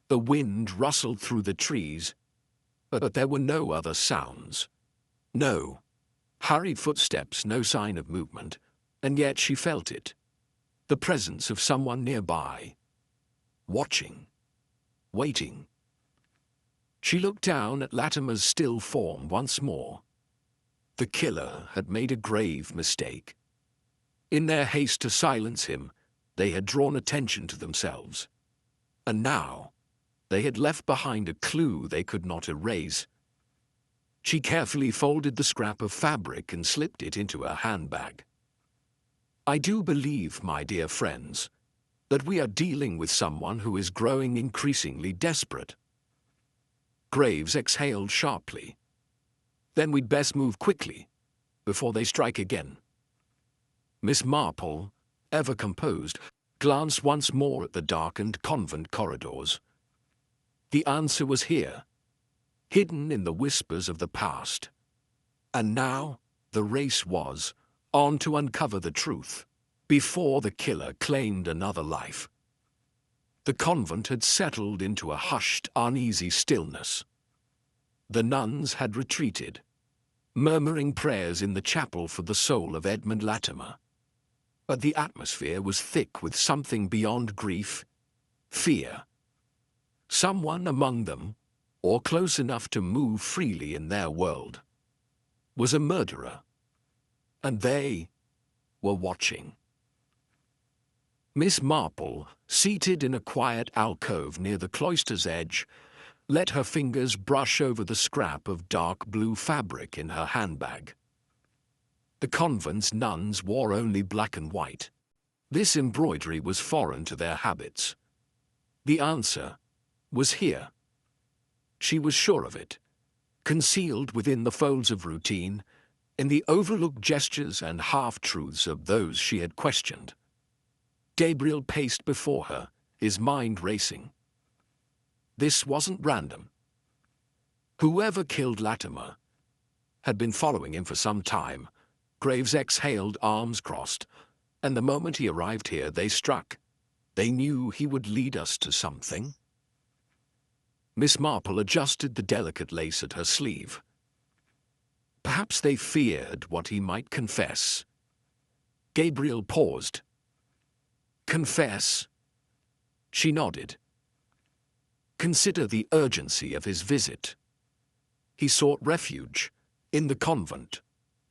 The wind rustled through the trees, but there were no other sounds. No hurried footsteps, no sign of movement, and yet she felt it. The presence of someone nearby. Watching. Waiting. She looked down at Latimer's still form once more. The killer had made a grave mistake. In their haste to silence him, they had drawn attention to themselves. And now, they had left behind a clue they could not erase. She carefully folded the scrap of fabric and slipped it into her handbag. I do believe, my dear friends, that we are dealing with someone who is growing increasingly desperate. Graves exhaled sharply. Then we'd best move quickly, before they strike again. Miss Marple, ever composed, glanced once more at the darkened convent corridors. The answer was here, hidden in the whispers of the past. And now, the race was on to uncover the truth, before the killer claimed another life. The convent had settled into a hushed, uneasy stillness. The nuns had retreated, murmuring prayers in the chapel for the soul of Edmund Latimer. But the atmosphere was thick with something beyond grief, fear. Someone among them, or close enough to move freely in their world, was a murderer. And they were watching. Miss Marple, seated in a quiet alcove near the cloister's edge, let her fingers brush over the scrap of dark blue fabric in her handbag. The convent's nuns wore only black and white. This embroidery was foreign to their habits. The answer was here. She was sure of it, concealed within the folds of routine, in the overlooked gestures and half-truths of those she had questioned. Gabriel paced before her, his mind racing. This wasn't random. Whoever killed Latimer had been following him for some time. Graves exhaled, arms crossed, and the moment he arrived here, they struck. They knew he would lead us to something. Miss Marple adjusted the delicate lace at her sleeve. Perhaps they feared what he might confess. Gabriel paused. Confess? She nodded. Consider the urgency of his visit. He sought refuge in the convent,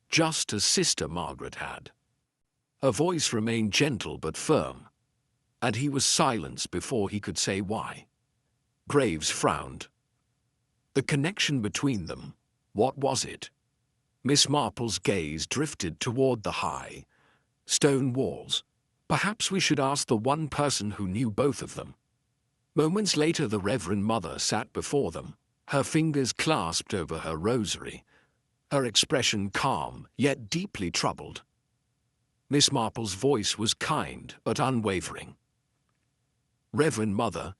just as Sister Margaret had. Her voice remained gentle but firm, and he was silenced before he could say why. Graves frowned. The connection between them, what was it? Miss Marple's gaze drifted toward the high, stone walls. Perhaps we should ask the one person who knew both of them. Moments later, the Reverend Mother sat before them, her fingers clasped over her rosary, her expression calm yet deeply troubled. Miss Marple's voice was kind but unwavering. "Reverend Mother,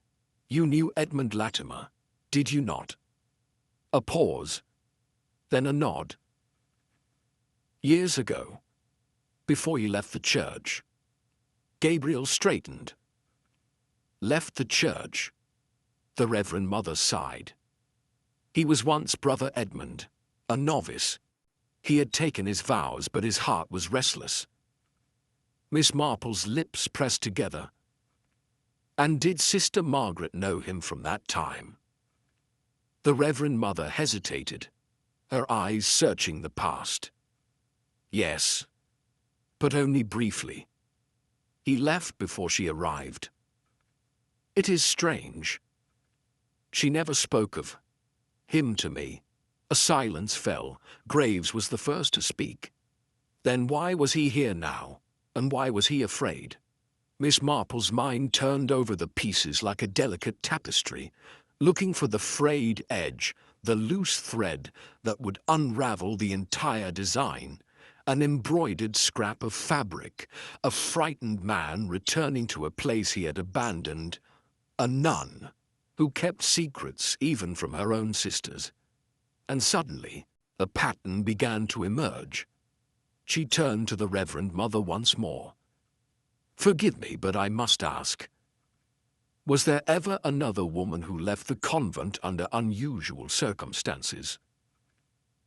you knew Edmund Latimer, did you not?" A pause, then a nod. "Years ago, before you left the church." Gabriel straightened. "Left the church?" The Reverend Mother sighed. "He was once Brother Edmund, a novice. He had taken his vows, but his heart was restless." Miss Marple's lips pressed together. "And did Sister Margaret know him from that time?" The Reverend Mother hesitated, her eyes searching the past. "Yes, but only briefly. He left before she arrived. It is strange. She never spoke of him to me." A silence fell. Graves was the first to speak. "Then why was he here now? And why was he afraid?" Miss Marple's mind turned over the pieces like a delicate tapestry, looking for the frayed edge, the loose thread that would unravel the entire design. An embroidered scrap of fabric, a frightened man returning to a place he had abandoned, a nun who kept secrets even from her own sisters. And suddenly, a pattern began to emerge. She turned to the Reverend Mother once more. "Forgive me, but I must ask. Was there ever another woman who left the convent under unusual circumstances?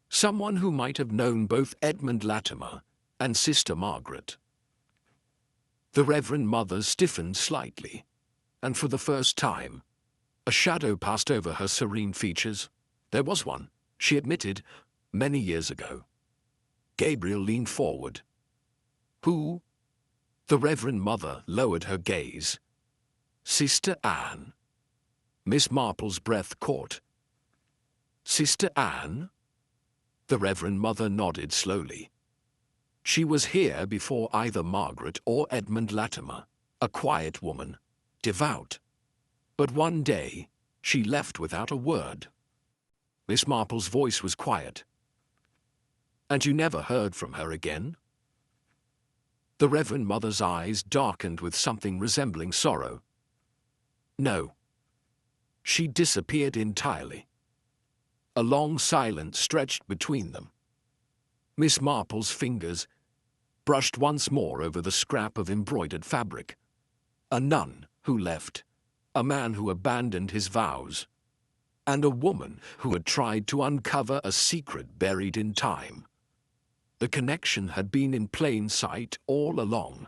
Someone who might have known both Edmund Latimer and Sister Margaret?" The Reverend Mother stiffened slightly, and for the first time, a shadow passed over her serene features. "There was one," she admitted, "many years ago." Gabriel leaned forward. "Who?" The Reverend Mother lowered her gaze. "Sister Anne." Miss Marple's breath caught. "Sister Anne?" The Reverend Mother nodded slowly. "She was here before either Margaret or Edmund Latimer, a quiet woman, devout. But one day, she left without a word." Miss Marple's voice was quiet. "And you never heard from her again?" The Reverend Mother's eyes darkened with something resembling sorrow. "No. She disappeared entirely." A long silence stretched between them. Miss Marple's fingers brushed once more over the scrap of embroidered fabric. A nun who left, a man who abandoned his vows, and a woman who had tried to uncover a secret buried in time. The connection had been in plain sight all along.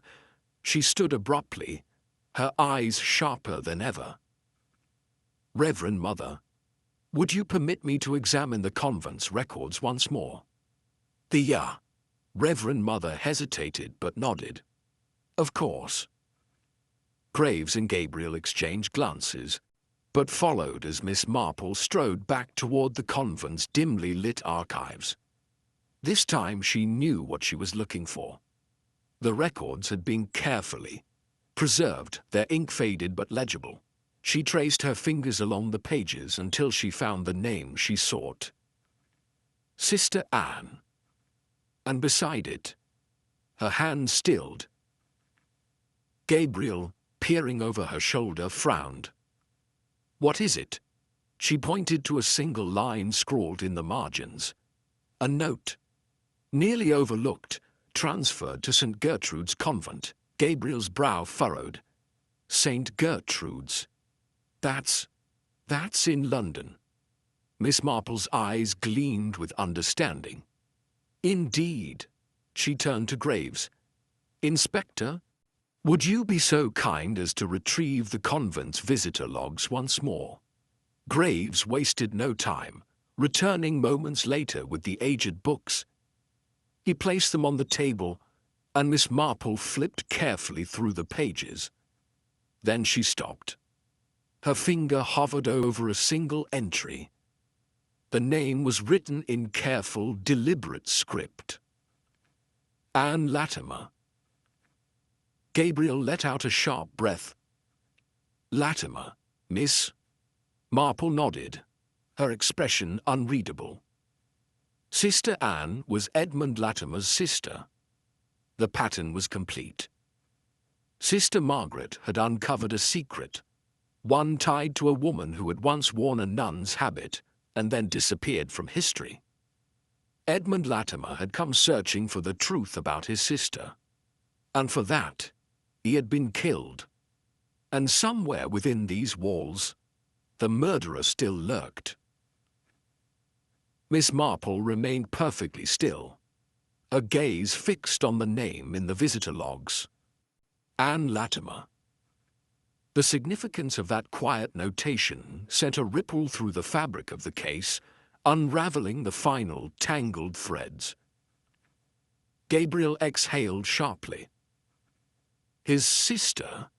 She stood abruptly, her eyes sharper than ever. "Reverend Mother, would you permit me to examine the convent's records once more?" The Reverend Mother hesitated but nodded. "Of course." Graves and Gabriel exchanged glances, but followed as Miss Marple strode back toward the convent's dimly lit archives. This time she knew what she was looking for. The records had been carefully preserved, their ink faded but legible. She traced her fingers along the pages until she found the name she sought. Sister Anne. And beside it, her hand stilled. Gabriel, peering over her shoulder, frowned. "What is it?" She pointed to a single line scrawled in the margins. A note, nearly overlooked, transferred to St. Gertrude's Convent. Gabriel's brow furrowed. St. Gertrude's. That's in London. Miss Marple's eyes gleamed with understanding. "Indeed." She turned to Graves. "Inspector, would you be so kind as to retrieve the convent's visitor logs once more?" Graves wasted no time, returning moments later with the aged books. He placed them on the table, and Miss Marple flipped carefully through the pages. Then she stopped. Her finger hovered over a single entry. The name was written in careful, deliberate script. Anne Latimer. Gabriel let out a sharp breath. Latimer, miss? Marple nodded, her expression unreadable. Sister Anne was Edmund Latimer's sister. The pattern was complete. Sister Margaret had uncovered a secret, one tied to a woman who had once worn a nun's habit and then disappeared from history. Edmund Latimer had come searching for the truth about his sister, and for that, he had been killed. And somewhere within these walls, the murderer still lurked. Miss Marple remained perfectly still, her gaze fixed on the name in the visitor logs. Anne Latimer. The significance of that quiet notation sent a ripple through the fabric of the case, unraveling the final tangled threads. Gabriel exhaled sharply. His sister?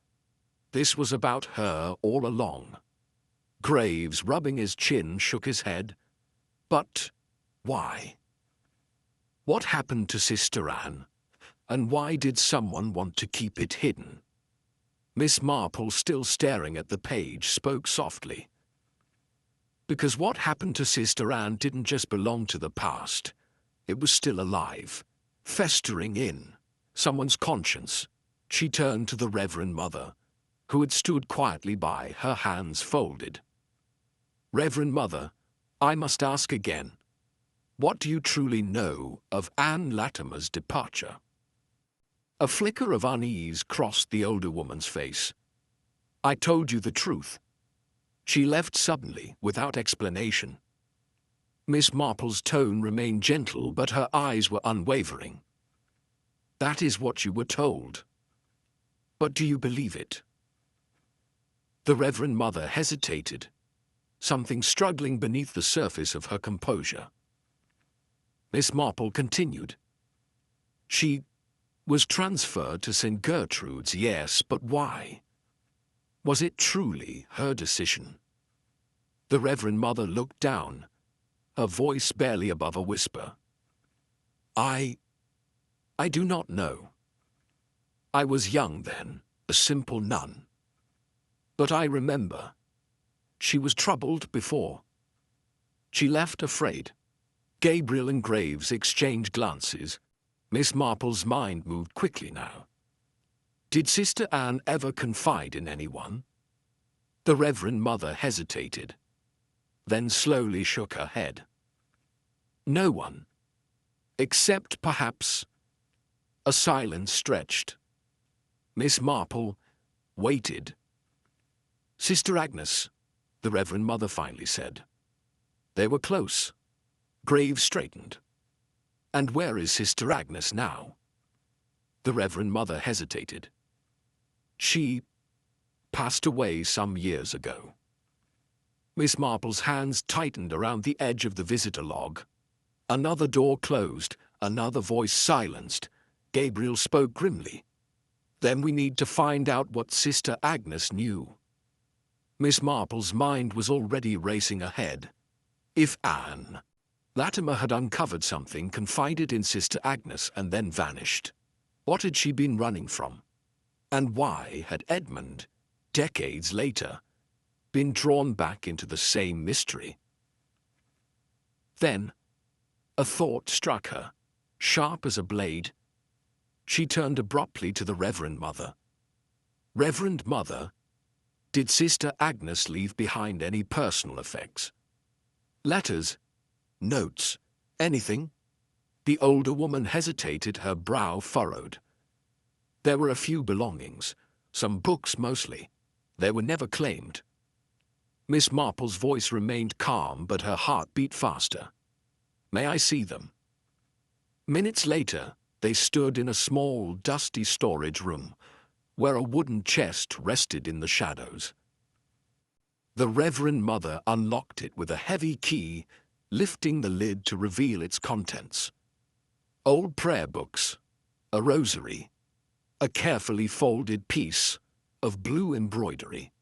This was about her all along. Graves, rubbing his chin, shook his head. But why? What happened to Sister Anne, and why did someone want to keep it hidden? Miss Marple, still staring at the page, spoke softly. Because what happened to Sister Anne didn't just belong to the past. It was still alive, festering in someone's conscience. She turned to the Reverend Mother, who had stood quietly by, her hands folded. Reverend Mother, I must ask again. What do you truly know of Anne Latimer's departure? A flicker of unease crossed the older woman's face. I told you the truth. She left suddenly, without explanation. Miss Marple's tone remained gentle, but her eyes were unwavering. That is what you were told. But do you believe it? The Reverend Mother hesitated, something struggling beneath the surface of her composure. Miss Marple continued. She was transferred to St. Gertrude's, yes, but why? Was it truly her decision? The Reverend Mother looked down, her voice barely above a whisper. I do not know. I was young then, a simple nun. But I remember. She was troubled before. She left afraid. Gabriel and Graves exchanged glances. Miss Marple's mind moved quickly now. Did Sister Anne ever confide in anyone? The Reverend Mother hesitated, then slowly shook her head. No one, except perhaps. A silence stretched. Miss Marple waited. Sister Agnes, the Reverend Mother finally said. They were close. Graves straightened. And where is Sister Agnes now? The Reverend Mother hesitated. She passed away some years ago. Miss Marple's hands tightened around the edge of the visitor log. Another door closed, another voice silenced. Gabriel spoke grimly. Then we need to find out what Sister Agnes knew. Miss Marple's mind was already racing ahead. If Anne Latimer had uncovered something, confided in Sister Agnes, and then vanished, what had she been running from? And why had Edmund, decades later, been drawn back into the same mystery? Then, a thought struck her, sharp as a blade. She turned abruptly to the Reverend Mother. Reverend Mother, did Sister Agnes leave behind any personal effects? Letters? Notes? Anything? The older woman hesitated, her brow furrowed. There were a few belongings, some books mostly. They were never claimed. Miss Marple's voice remained calm, but her heart beat faster. May I see them? Minutes later, they stood in a small, dusty storage room, where a wooden chest rested in the shadows. The Reverend Mother unlocked it with a heavy key, lifting the lid to reveal its contents. Old prayer books, a rosary, a carefully folded piece of blue embroidery,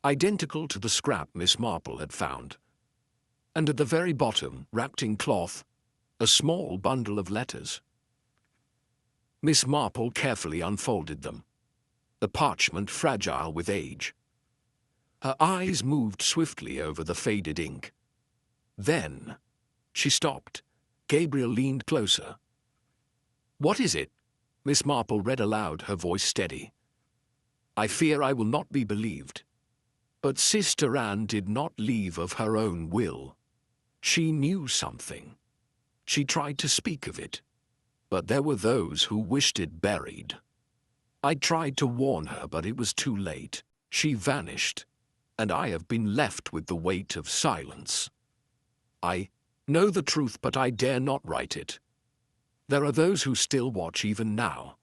identical to the scrap Miss Marple had found. and at the very bottom, wrapped in cloth, a small bundle of letters. Miss Marple carefully unfolded them, the parchment fragile with age. Her eyes moved swiftly over the faded ink. Then she stopped. Gabriel leaned closer. "What is it?" Miss Marple read aloud, her voice steady. "I fear I will not be believed. But Sister Anne did not leave of her own will. She knew something. She tried to speak of it, but there were those who wished it buried. I tried to warn her, but it was too late. She vanished, and I have been left with the weight of silence. I know the truth, but I dare not write it. There are those who still watch even now.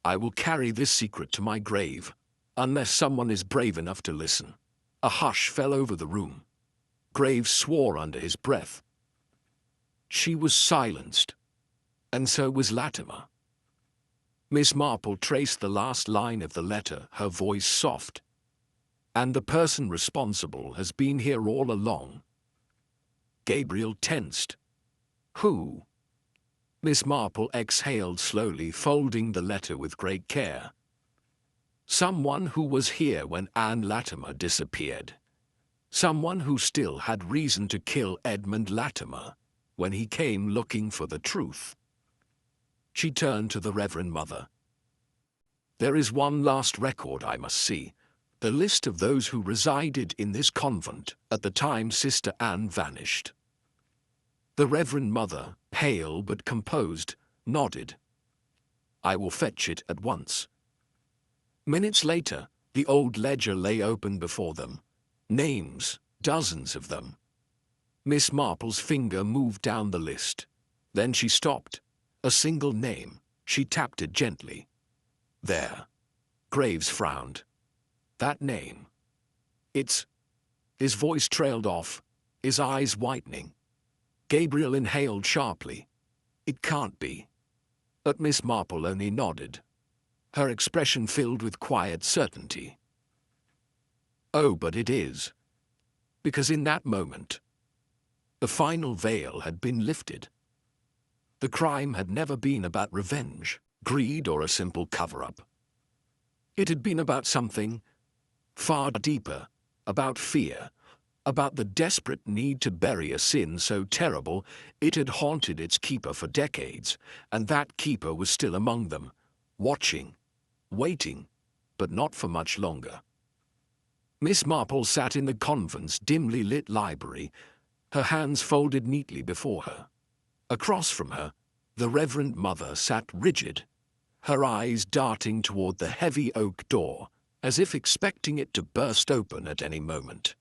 I will carry this secret to my grave, unless someone is brave enough to listen." A hush fell over the room. Graves swore under his breath. She was silenced, and so was Latimer. Miss Marple traced the last line of the letter, her voice soft. "And the person responsible has been here all along." Gabriel tensed. "Who?" Miss Marple exhaled slowly, folding the letter with great care. "Someone who was here when Anne Latimer disappeared. Someone who still had reason to kill Edmund Latimer when he came looking for the truth." She turned to the Reverend Mother. "There is one last record I must see, the list of those who resided in this convent at the time Sister Anne vanished." The Reverend Mother, pale but composed, nodded. "I will fetch it at once." Minutes later, the old ledger lay open before them. Names, dozens of them. Miss Marple's finger moved down the list. Then she stopped. A single name. She tapped it gently. "There." Graves frowned. "That name. It's—" His voice trailed off, his eyes whitening. Gabriel inhaled sharply. "It can't be." But Miss Marple only nodded, her expression filled with quiet certainty. "Oh, but it is." Because in that moment, the final veil had been lifted. The crime had never been about revenge, greed, or a simple cover-up. It had been about something far deeper, about fear, about the desperate need to bury a sin so terrible it had haunted its keeper for decades, and that keeper was still among them, watching, waiting, but not for much longer. Miss Marple sat in the convent's dimly lit library, her hands folded neatly before her. Across from her, the Reverend Mother sat rigid, her eyes darting toward the heavy oak door, as if expecting it to burst open at any moment.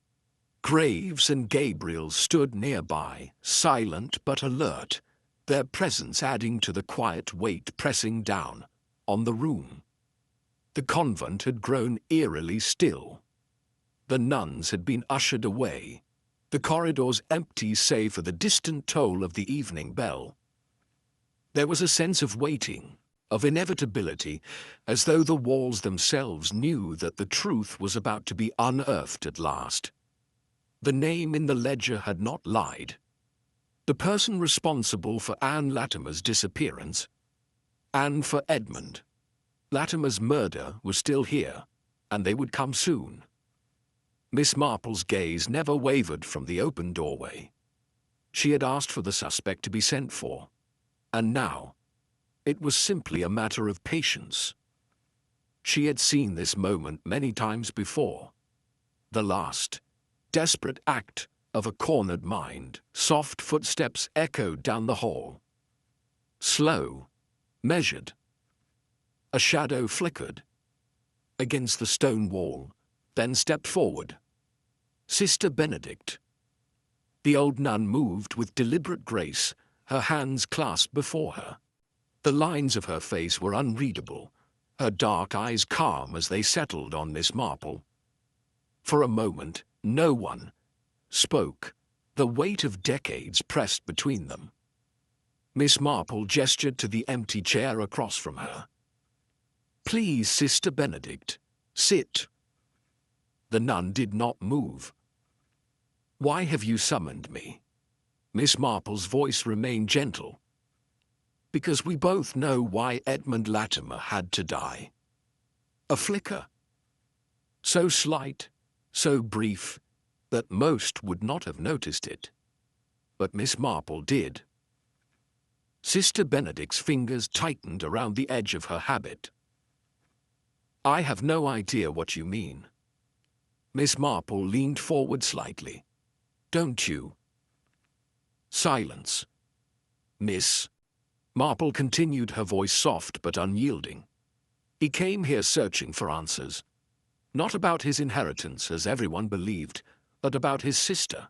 Graves and Gabriel stood nearby, silent but alert, their presence adding to the quiet weight pressing down on the room. The convent had grown eerily still. The nuns had been ushered away, the corridors empty save for the distant toll of the evening bell. There was a sense of waiting, of inevitability, as though the walls themselves knew that the truth was about to be unearthed at last. The name in the ledger had not lied. The person responsible for Anne Latimer's disappearance, and for Edmund Latimer's murder, was still here, and they would come soon. Miss Marple's gaze never wavered from the open doorway. She had asked for the suspect to be sent for, and now it was simply a matter of patience. She had seen this moment many times before. The last, desperate act of a cornered mind. Soft footsteps echoed down the hall. Slow, measured. A shadow flickered against the stone wall, then stepped forward. Sister Benedict. The old nun moved with deliberate grace, her hands clasped before her. The lines of her face were unreadable, her dark eyes calm as they settled on Miss Marple. For a moment, no one spoke. The weight of decades pressed between them. Miss Marple gestured to the empty chair across from her. "Please, Sister Benedict, sit." The nun did not move. "Why have you summoned me?" Miss Marple's voice remained gentle. Because we both know why Edmund Latimer had to die. A flicker. So slight, so brief, that most would not have noticed it. But Miss Marple did. Sister Benedict's fingers tightened around the edge of her habit. I have no idea what you mean. Miss Marple leaned forward slightly. Don't you? Silence. Miss Marple continued, her voice soft but unyielding. He came here searching for answers. Not about his inheritance, as everyone believed, but about his sister.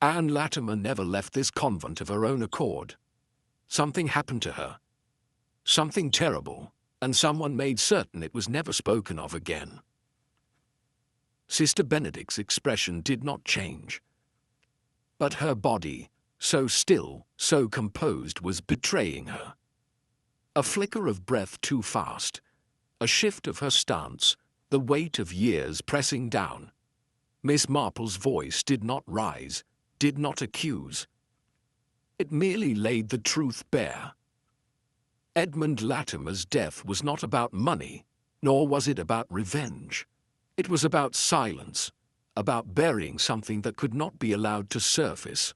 Anne Latimer never left this convent of her own accord. Something happened to her. Something terrible, and someone made certain it was never spoken of again. Sister Benedict's expression did not change. But her body, so still, so composed, was betraying her. A flicker of breath too fast, a shift of her stance, the weight of years pressing down. Miss Marple's voice did not rise, did not accuse. It merely laid the truth bare. Edmund Latimer's death was not about money, nor was it about revenge. It was about silence, about burying something that could not be allowed to surface.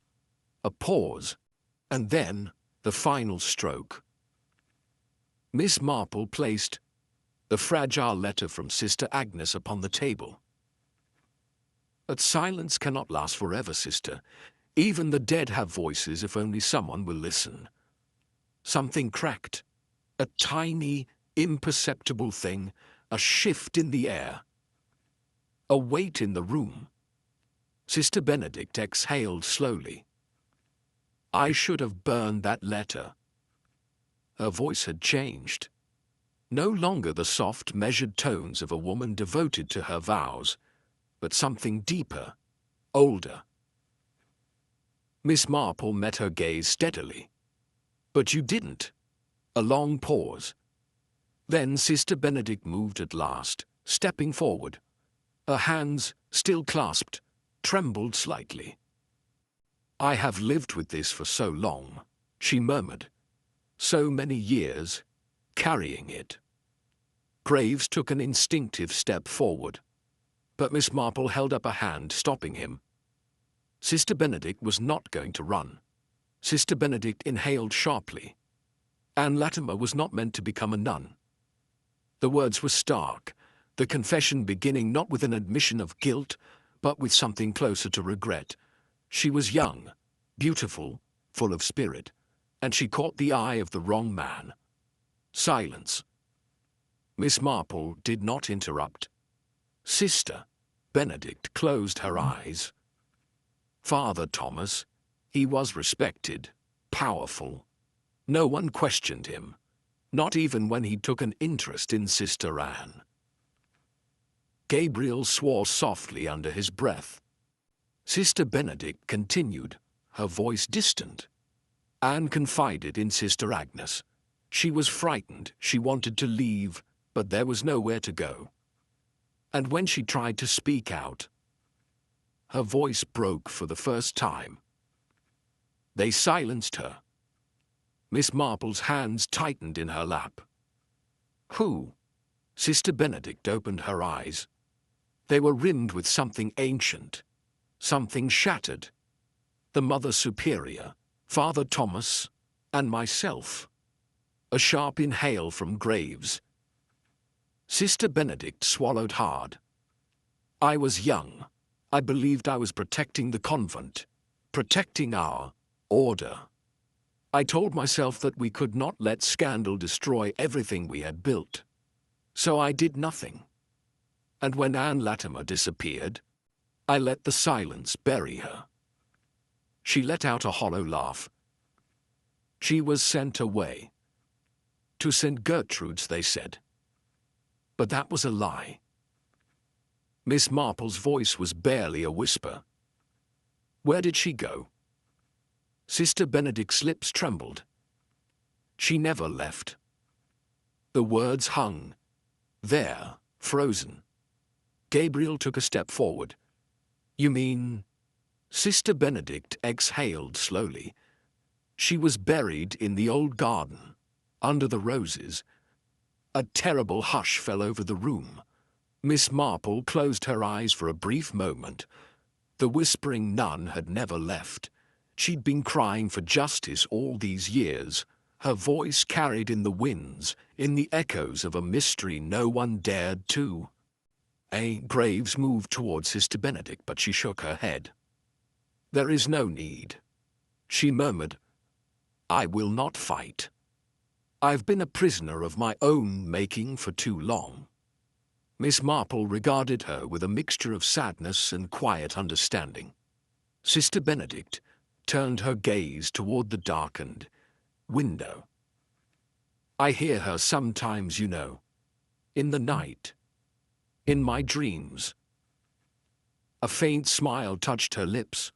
A pause, and then the final stroke. Miss Marple placed the fragile letter from Sister Agnes upon the table. But silence cannot last forever, sister. Even the dead have voices if only someone will listen. Something cracked. A tiny, imperceptible thing, a shift in the air. A weight in the room. Sister Benedict exhaled slowly. I should have burned that letter. Her voice had changed. No longer the soft, measured tones of a woman devoted to her vows, but something deeper, older. Miss Marple met her gaze steadily. But you didn't. A long pause. Then Sister Benedict moved at last, stepping forward. Her hands, still clasped, trembled slightly. I have lived with this for so long, she murmured. So many years, carrying it. Graves took an instinctive step forward, but Miss Marple held up a hand, stopping him. Sister Benedict was not going to run. Sister Benedict inhaled sharply. Anne Latimer was not meant to become a nun. The words were stark, the confession beginning not with an admission of guilt, but with something closer to regret. She was young, beautiful, full of spirit, and she caught the eye of the wrong man. Silence. Miss Marple did not interrupt. Sister Benedict closed her eyes. Father Thomas, he was respected, powerful. No one questioned him, not even when he took an interest in Sister Anne. Gabriel swore softly under his breath. Sister Benedict continued, her voice distant. Anne confided in Sister Agnes. She was frightened, she wanted to leave, but there was nowhere to go. And when she tried to speak out, her voice broke for the first time. They silenced her. Miss Marple's hands tightened in her lap. Who? Sister Benedict opened her eyes. They were rimmed with something ancient, something shattered. The Mother Superior, Father Thomas, and myself. A sharp inhale from Graves. Sister Benedict swallowed hard. I was young. I believed I was protecting the convent, protecting our order. I told myself that we could not let scandal destroy everything we had built. So I did nothing. And when Anne Latimer disappeared, I let the silence bury her. She let out a hollow laugh. She was sent away. To St. Gertrude's, they said. But that was a lie. Miss Marple's voice was barely a whisper. Where did she go? Sister Benedict's lips trembled. She never left. The words hung there, frozen. Gabriel took a step forward. You mean? Sister Benedict exhaled slowly. She was buried in the old garden, under the roses. A terrible hush fell over the room. Miss Marple closed her eyes for a brief moment. The whispering nun had never left. She'd been crying for justice all these years. Her voice carried in the winds, in the echoes of a mystery no one dared to. Graves moved toward Sister Benedict, but she shook her head. "There is no need," she murmured. "I will not fight. I've been a prisoner of my own making for too long." Miss Marple regarded her with a mixture of sadness and quiet understanding. Sister Benedict turned her gaze toward the darkened window. "I hear her sometimes, you know, in the night, in my dreams." A faint smile touched her lips.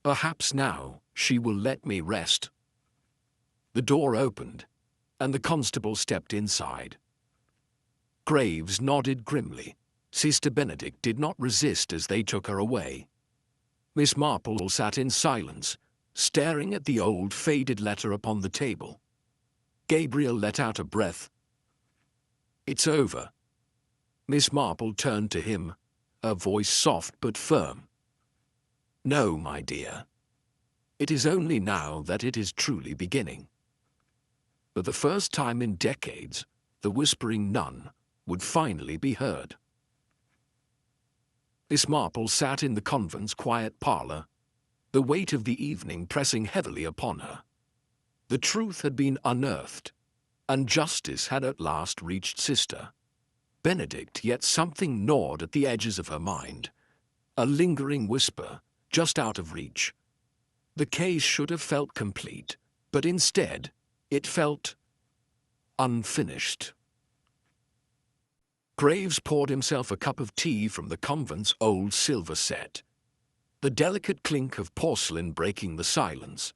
"Perhaps now she will let me rest." The door opened, and the constable stepped inside. Graves nodded grimly. Sister Benedict did not resist as they took her away. Miss Marple sat in silence, staring at the old faded letter upon the table. Gabriel let out a breath. "It's over." Miss Marple turned to him, her voice soft but firm. "No, my dear. It is only now that it is truly beginning." For the first time in decades, the whispering nun would finally be heard. Miss Marple sat in the convent's quiet parlor, the weight of the evening pressing heavily upon her. The truth had been unearthed, and justice had at last reached Sister Benedict, yet something gnawed at the edges of her mind, a lingering whisper just out of reach. The case should have felt complete, but instead it felt unfinished. Graves poured himself a cup of tea from the convent's old silver set, the delicate clink of porcelain breaking the silence.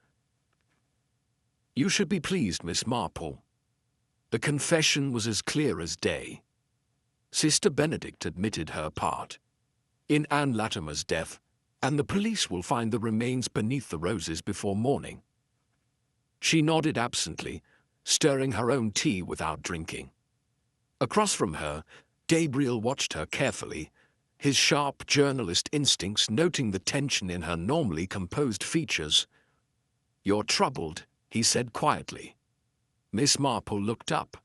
"You should be pleased, Miss Marple. The confession was as clear as day. Sister Benedict admitted her part in Anne Latimer's death, and the police will find the remains beneath the roses before morning." She nodded absently, stirring her own tea without drinking. Across from her, Gabriel watched her carefully, his sharp journalist instincts noting the tension in her normally composed features. "You're troubled," he said quietly. Miss Marple looked up,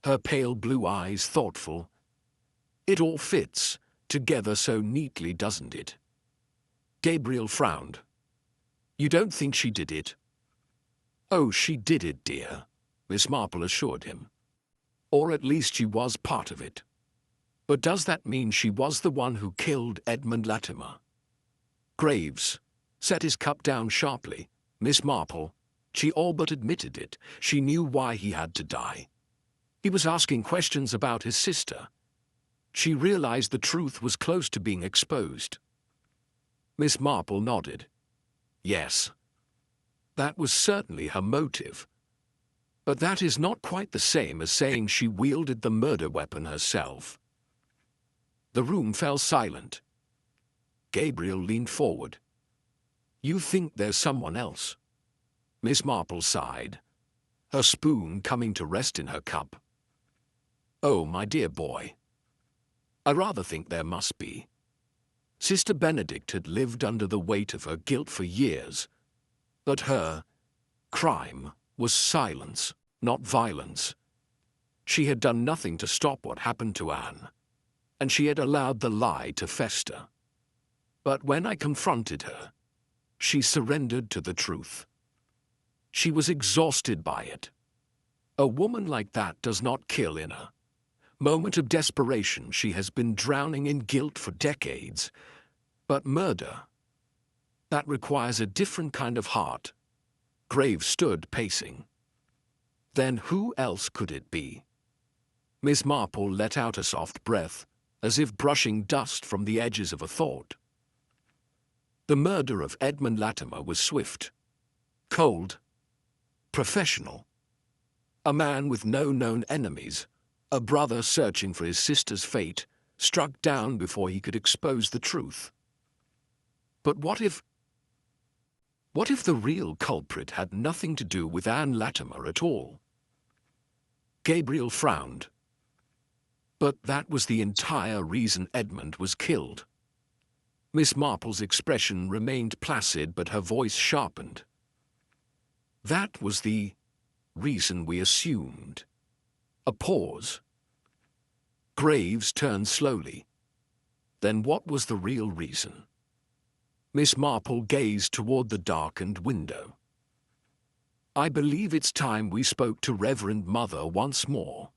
her pale blue eyes thoughtful. "It all fits together so neatly, doesn't it?" Gabriel frowned. "You don't think she did it?" "Oh, she did it, dear," Miss Marple assured him. "Or at least she was part of it. But does that mean she was the one who killed Edmund Latimer?" Graves set his cup down sharply. Miss Marple, she all but admitted it. She knew why he had to die. He was asking questions about his sister. She realized the truth was close to being exposed. Miss Marple nodded. Yes, that was certainly her motive. But that is not quite the same as saying she wielded the murder weapon herself. The room fell silent. Gabriel leaned forward. "You think there's someone else?" Miss Marple sighed, her spoon coming to rest in her cup. "Oh, my dear boy, I rather think there must be." Sister Benedict had lived under the weight of her guilt for years, but her crime was silence, not violence. She had done nothing to stop what happened to Anne, and she had allowed the lie to fester. But when I confronted her, she surrendered to the truth. She was exhausted by it. A woman like that does not kill in a moment of desperation. She has been drowning in guilt for decades. But murder, that requires a different kind of heart. Graves stood pacing. Then who else could it be? Miss Marple let out a soft breath, as if brushing dust from the edges of a thought. The murder of Edmund Latimer was swift, cold, professional. A man with no known enemies, a brother searching for his sister's fate, struck down before he could expose the truth. But what if the real culprit had nothing to do with Anne Latimer at all? Gabriel frowned. But that was the entire reason Edmund was killed. Miss Marple's expression remained placid, but her voice sharpened. That was the reason we assumed. A pause. Graves turned slowly. Then what was the real reason? Miss Marple gazed toward the darkened window. I believe it's time we spoke to Reverend Mother once more.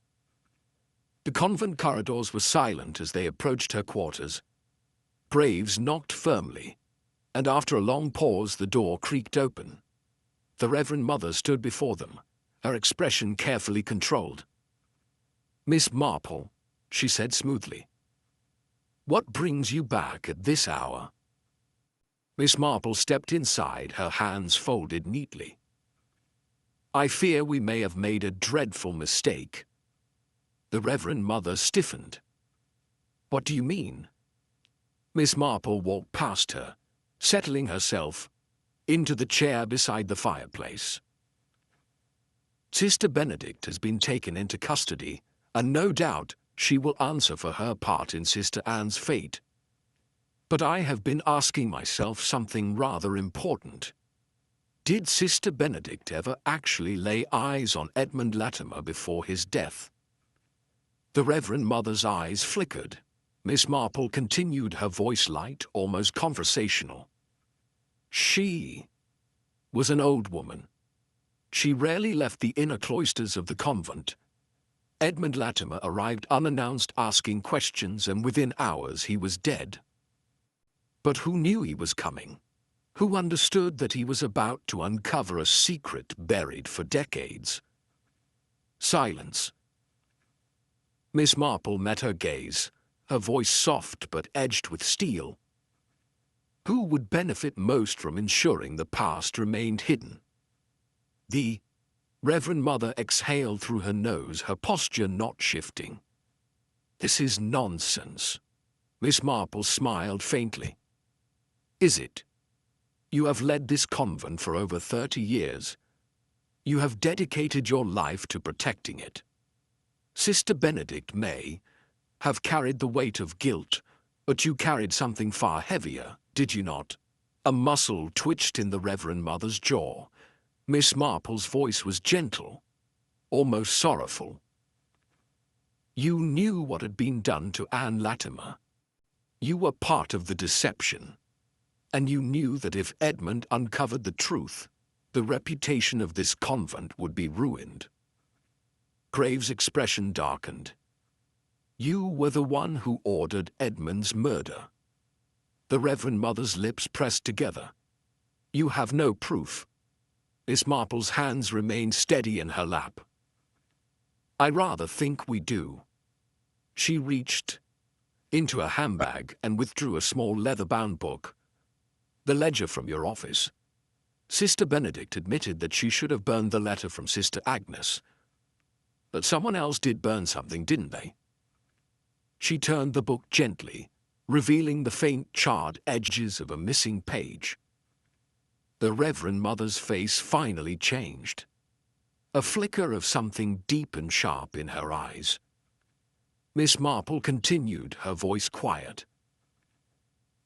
The convent corridors were silent as they approached her quarters. Graves knocked firmly, and after a long pause the door creaked open. The Reverend Mother stood before them, her expression carefully controlled. Miss Marple, she said smoothly, what brings you back at this hour? Miss Marple stepped inside, her hands folded neatly. I fear we may have made a dreadful mistake. The Reverend Mother stiffened. What do you mean? Miss Marple walked past her, settling herself into the chair beside the fireplace. Sister Benedict has been taken into custody, and no doubt she will answer for her part in Sister Anne's fate. But I have been asking myself something rather important. Did Sister Benedict ever actually lay eyes on Edmund Latimer before his death? The Reverend Mother's eyes flickered. Miss Marple continued, her voice light, almost conversational. She was an old woman. She rarely left the inner cloisters of the convent. Edmund Latimer arrived unannounced, asking questions, and within hours he was dead. But who knew he was coming? Who understood that he was about to uncover a secret buried for decades? Silence. Miss Marple met her gaze, her voice soft but edged with steel. Who would benefit most from ensuring the past remained hidden? The Reverend Mother exhaled through her nose, her posture not shifting. This is nonsense. Miss Marple smiled faintly. Is it? You have led this convent for over 30 years. You have dedicated your life to protecting it. Sister Benedict may have carried the weight of guilt, but you carried something far heavier, did you not? A muscle twitched in the Reverend Mother's jaw. Miss Marple's voice was gentle, almost sorrowful. You knew what had been done to Anne Latimer. You were part of the deception, and you knew that if Edmund uncovered the truth, the reputation of this convent would be ruined. Graves' expression darkened. You were the one who ordered Edmund's murder. The Reverend Mother's lips pressed together. You have no proof. Miss Marple's hands remained steady in her lap. I rather think we do. She reached into a handbag and withdrew a small leather-bound book. The ledger from your office. Sister Benedict admitted that she should have burned the letter from Sister Agnes. But someone else did burn something, didn't they? She turned the book gently, revealing the faint charred edges of a missing page. The Reverend Mother's face finally changed. A flicker of something deep and sharp in her eyes. Miss Marple continued, her voice quiet.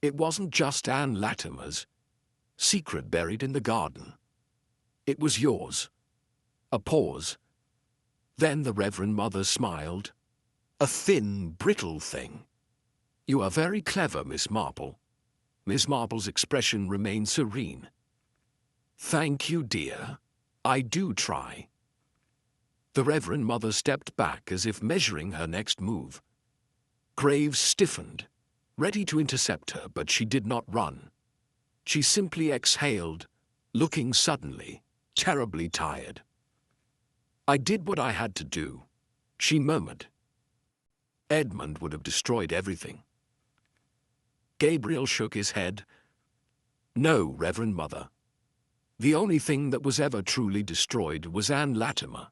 It wasn't just Anne Latimer's secret buried in the garden. It was yours. A pause. Then the Reverend Mother smiled. A thin, brittle thing. You are very clever, Miss Marple. Miss Marple's expression remained serene. Thank you, dear. I do try. The Reverend Mother stepped back as if measuring her next move. Graves stiffened, ready to intercept her, but she did not run. She simply exhaled, looking suddenly, terribly tired. I did what I had to do, she murmured. Edmund would have destroyed everything. Gabriel shook his head. No, Reverend Mother. The only thing that was ever truly destroyed was Anne Latimer.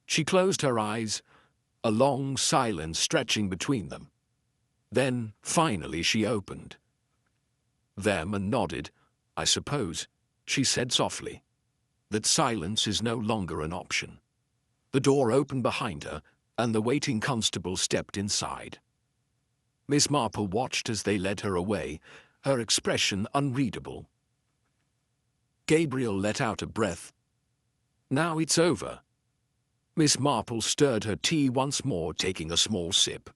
She closed her eyes, a long silence stretching between them. Then, finally, she opened. them and nodded. "I suppose," she said softly, "that silence is no longer an option." The door opened behind her, and the waiting constable stepped inside. Miss Marple watched as they led her away, her expression unreadable. Gabriel let out a breath. "Now it's over." Miss Marple stirred her tea once more, taking a small sip.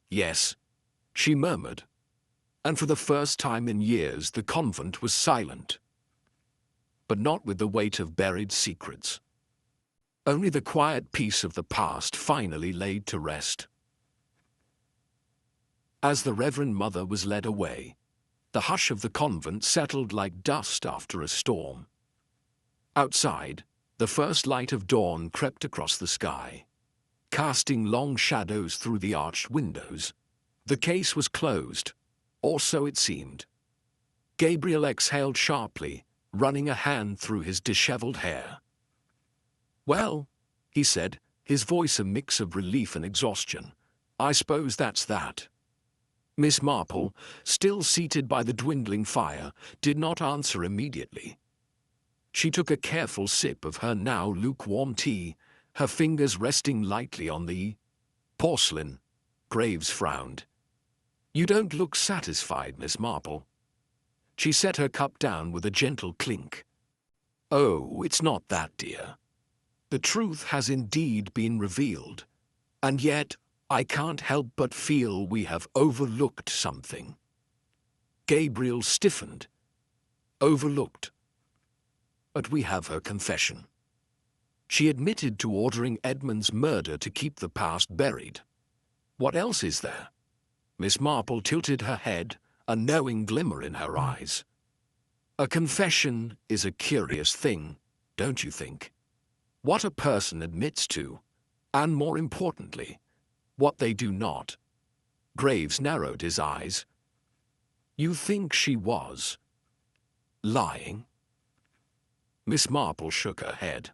"Yes," she murmured, and for the first time in years the convent was silent. But not with the weight of buried secrets. Only the quiet peace of the past finally laid to rest. As the Reverend Mother was led away, the hush of the convent settled like dust after a storm. Outside, the first light of dawn crept across the sky, casting long shadows through the arched windows. The case was closed, or so it seemed. Gabriel exhaled sharply, running a hand through his disheveled hair. "Well," he said, his voice a mix of relief and exhaustion, "I suppose that's that." Miss Marple, still seated by the dwindling fire, did not answer immediately. She took a careful sip of her now lukewarm tea, her fingers resting lightly on the porcelain. Graves frowned. "You don't look satisfied, Miss Marple." She set her cup down with a gentle clink. "Oh, it's not that, dear. The truth has indeed been revealed, and yet I can't help but feel we have overlooked something." Gabriel stiffened. "Overlooked?" "But we have her confession. She admitted to ordering Edmund's murder to keep the past buried. What else is there?" Miss Marple tilted her head, a knowing glimmer in her eyes. "A confession is a curious thing, don't you think? What a person admits to, and more importantly, what they do not." Graves narrowed his eyes. "You think she was lying?" Miss Marple shook her head.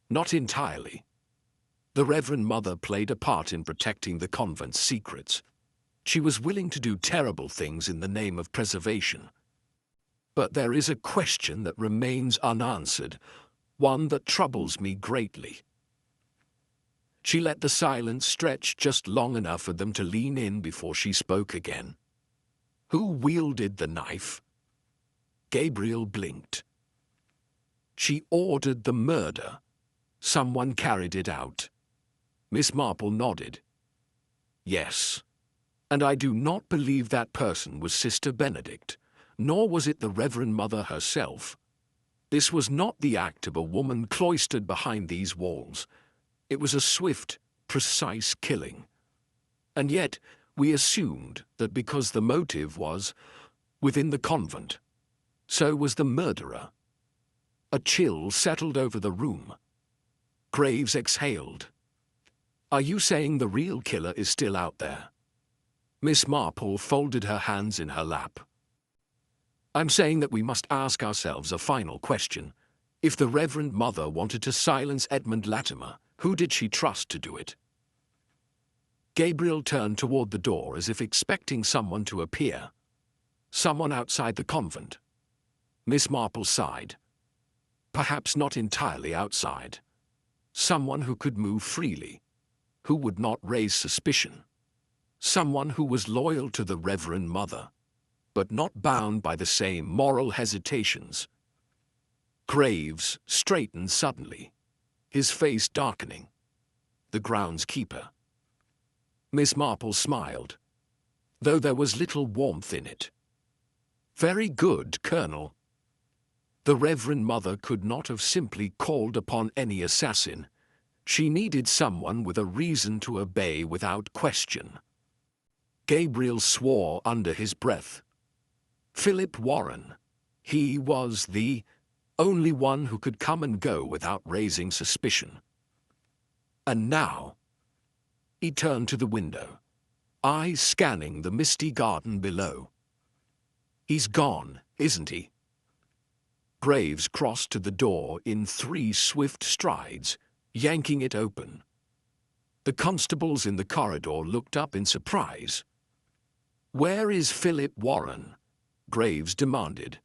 "Not entirely. The Reverend Mother played a part in protecting the convent's secrets. She was willing to do terrible things in the name of preservation. But there is a question that remains unanswered, one that troubles me greatly." She let the silence stretch just long enough for them to lean in before she spoke again. "Who wielded the knife?" Gabriel blinked. "She ordered the murder. Someone carried it out." Miss Marple nodded. "Yes. And I do not believe that person was Sister Benedict, nor was it the Reverend Mother herself. This was not the act of a woman cloistered behind these walls. It was a swift, precise killing. And yet we assumed that because the motive was within the convent, so was the murderer." A chill settled over the room. Graves exhaled. "Are you saying the real killer is still out there?" Miss Marple folded her hands in her lap. "I'm saying that we must ask ourselves a final question. If the Reverend Mother wanted to silence Edmund Latimer, who did she trust to do it?" Gabriel turned toward the door as if expecting someone to appear. "Someone outside the convent." Miss Marple sighed. "Perhaps not entirely outside. Someone who could move freely, who would not raise suspicion. Someone who was loyal to the Reverend Mother, but not bound by the same moral hesitations." Graves straightened suddenly, his face darkening. "The groundskeeper." Miss Marple smiled, though there was little warmth in it. "Very good, Colonel. The Reverend Mother could not have simply called upon any assassin. She needed someone with a reason to obey without question." Gabriel swore under his breath. Philip Warren. He was the only one who could come and go without raising suspicion. And now, he turned to the window, eyes scanning the misty garden below. "He's gone, isn't he?" Graves crossed to the door in 3 swift strides, yanking it open. The constables in the corridor looked up in surprise. "Where is Philip Warren?" Graves demanded.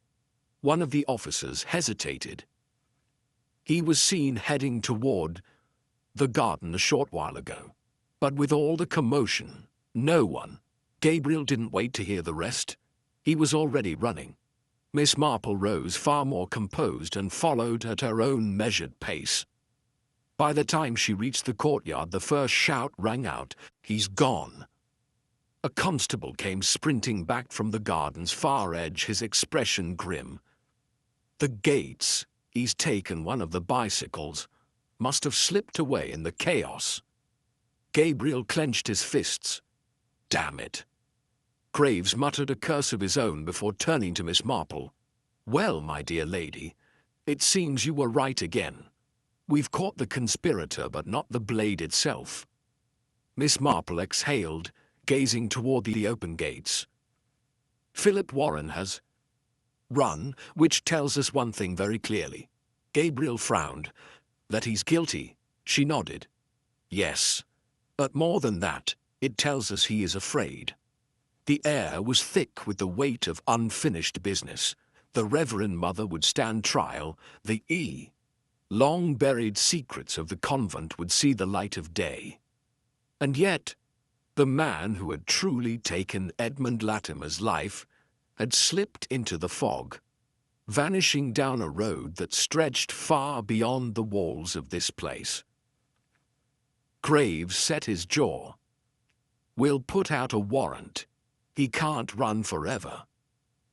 One of the officers hesitated. He was seen heading toward the garden a short while ago. But with all the commotion, no one. Gabriel didn't wait to hear the rest. He was already running. Miss Marple rose far more composed and followed at her own measured pace. By the time she reached the courtyard, the first shout rang out, "He's gone!" A constable came sprinting back from the garden's far edge, his expression grim. "The gates! He's taken one of the bicycles. Must have slipped away in the chaos." Gabriel clenched his fists. "Damn it!" Graves muttered a curse of his own before turning to Miss Marple. "Well, my dear lady, it seems you were right again. We've caught the conspirator, but not the blade itself." Miss Marple exhaled, gazing toward the open gates. "Philip Warren has run, which tells us one thing very clearly." Gabriel frowned. "That he's guilty." She nodded. "Yes. But more than that, it tells us he is afraid." The air was thick with the weight of unfinished business. The Reverend Mother would stand trial. The long-buried secrets of the convent would see the light of day. And yet, the man who had truly taken Edmund Latimer's life had slipped into the fog, vanishing down a road that stretched far beyond the walls of this place. Graves set his jaw. "We'll put out a warrant. He can't run forever."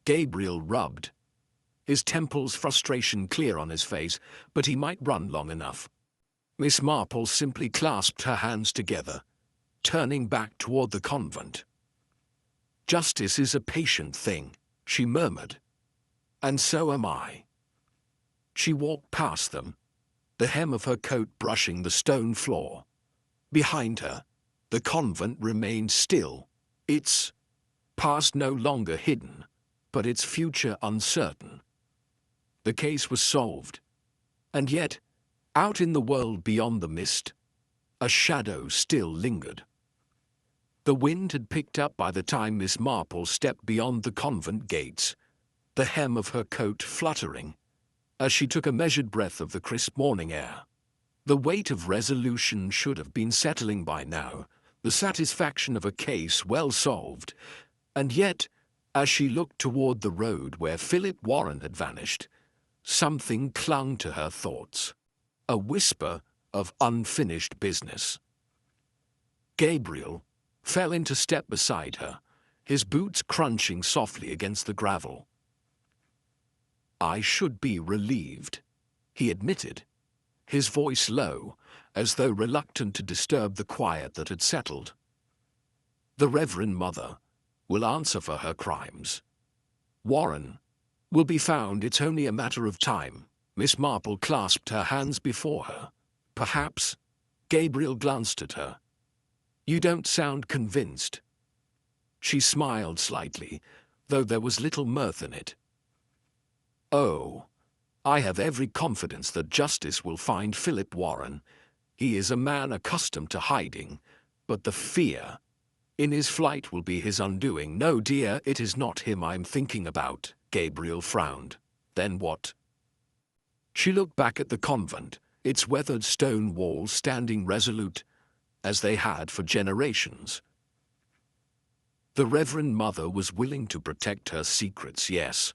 Gabriel rubbed, his temples, frustration clear on his face, but he might run long enough. Miss Marple simply clasped her hands together, turning back toward the convent. "Justice is a patient thing," she murmured. "And so am I." She walked past them, the hem of her coat brushing the stone floor. Behind her, the convent remained still, its past no longer hidden, but its future uncertain. The case was solved. And yet, out in the world beyond the mist, a shadow still lingered. The wind had picked up by the time Miss Marple stepped beyond the convent gates, the hem of her coat fluttering, as she took a measured breath of the crisp morning air. The weight of resolution should have been settling by now, the satisfaction of a case well solved. And yet, as she looked toward the road where Philip Warren had vanished, something clung to her thoughts. A whisper of unfinished business. Gabriel fell into step beside her, his boots crunching softly against the gravel. "I should be relieved," he admitted, his voice low, as though reluctant to disturb the quiet that had settled. "The Reverend Mother will answer for her crimes. Warren will be found. It's only a matter of time." Miss Marple clasped her hands before her. "Perhaps." Gabriel glanced at her. "You don't sound convinced." She smiled slightly, though there was little mirth in it. "Oh, I have every confidence that justice will find Philip Warren. He is a man accustomed to hiding, but the fear in his flight will be his undoing." "No, dear, it is not him I'm thinking about." Gabriel frowned. "Then what?" She looked back at the convent, its weathered stone walls standing resolute, as they had for generations. The Reverend Mother was willing to protect her secrets, yes.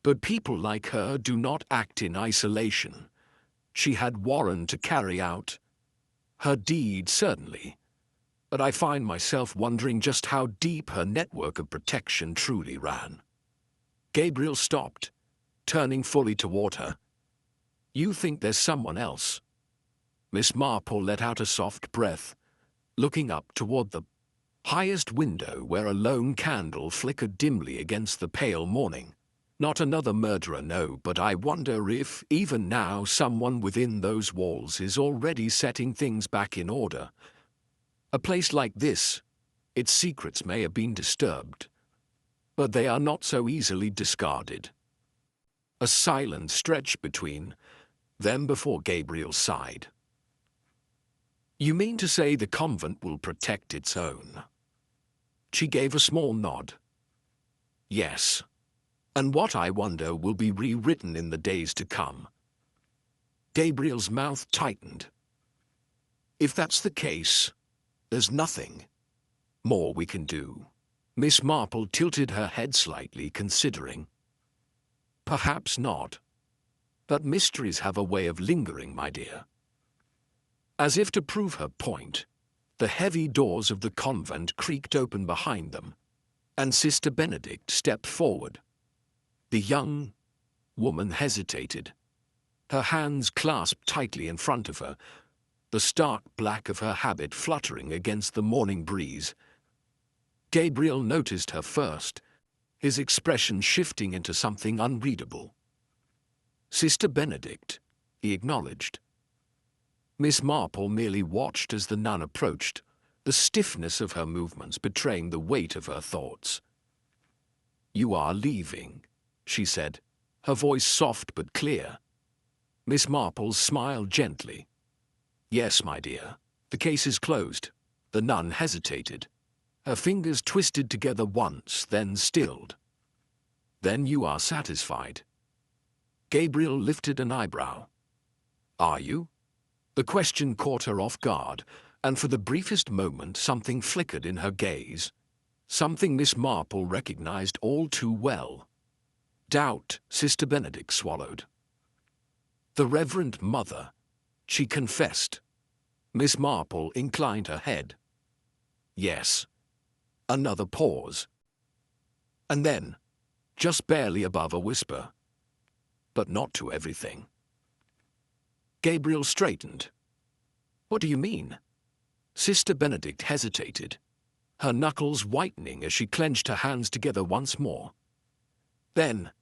But people like her do not act in isolation. She had Warren to carry out her deed, certainly. But I find myself wondering just how deep her network of protection truly ran. Gabriel stopped, turning fully toward her. "You think there's someone else?" Miss Marple let out a soft breath, looking up toward the highest window where a lone candle flickered dimly against the pale morning. "Not another murderer, no, but I wonder if, even now, someone within those walls is already setting things back in order. A place like this, its secrets may have been disturbed, but they are not so easily discarded." A silence stretched between them before Gabriel sighed. "You mean to say the convent will protect its own?" She gave a small nod. "Yes. And what, I wonder, will be rewritten in the days to come. Gabriel's mouth tightened. If that's the case, there's nothing more we can do. Miss Marple tilted her head slightly, considering. Perhaps not. But mysteries have a way of lingering, my dear. As if to prove her point, the heavy doors of the convent creaked open behind them, and Sister Benedict stepped forward. The young woman hesitated, her hands clasped tightly in front of her, the stark black of her habit fluttering against the morning breeze. Gabriel noticed her first, his expression shifting into something unreadable. "Sister Benedict," he acknowledged. Miss Marple merely watched as the nun approached, the stiffness of her movements betraying the weight of her thoughts. "You are leaving," she said, her voice soft but clear. Miss Marple smiled gently. "Yes, my dear. The case is closed." The nun hesitated. Her fingers twisted together once, then stilled. "Then you are satisfied?" Gabriel lifted an eyebrow. "Are you?" The question caught her off guard, and for the briefest moment something flickered in her gaze. Something Miss Marple recognized all too well. Doubt. Sister Benedict swallowed. "The Reverend Mother," she confessed. Miss Marple inclined her head. "Yes." Another pause. And then, just barely above a whisper, "But not to everything." Gabriel straightened. "What do you mean?" Sister Benedict hesitated, her knuckles whitening as she clenched her hands together once more. Then,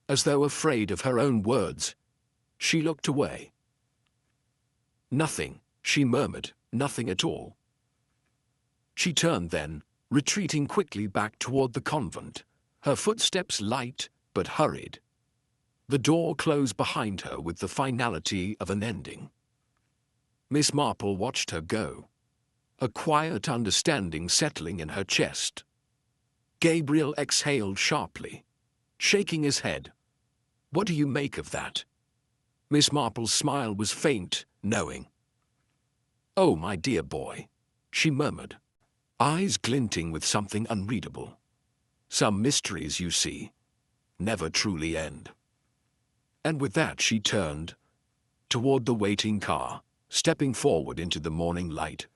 as though afraid of her own words, she looked away. "Nothing," she murmured, "nothing at all." She turned then, retreating quickly back toward the convent, her footsteps light but hurried. The door closed behind her with the finality of an ending. Miss Marple watched her go, a quiet understanding settling in her chest. Gabriel exhaled sharply, shaking his head. "What do you make of that?" Miss Marple's smile was faint, knowing. "Oh, my dear boy," she murmured, eyes glinting with something unreadable. "Some mysteries, you see, never truly end." And with that she turned toward the waiting car, stepping forward into the morning light.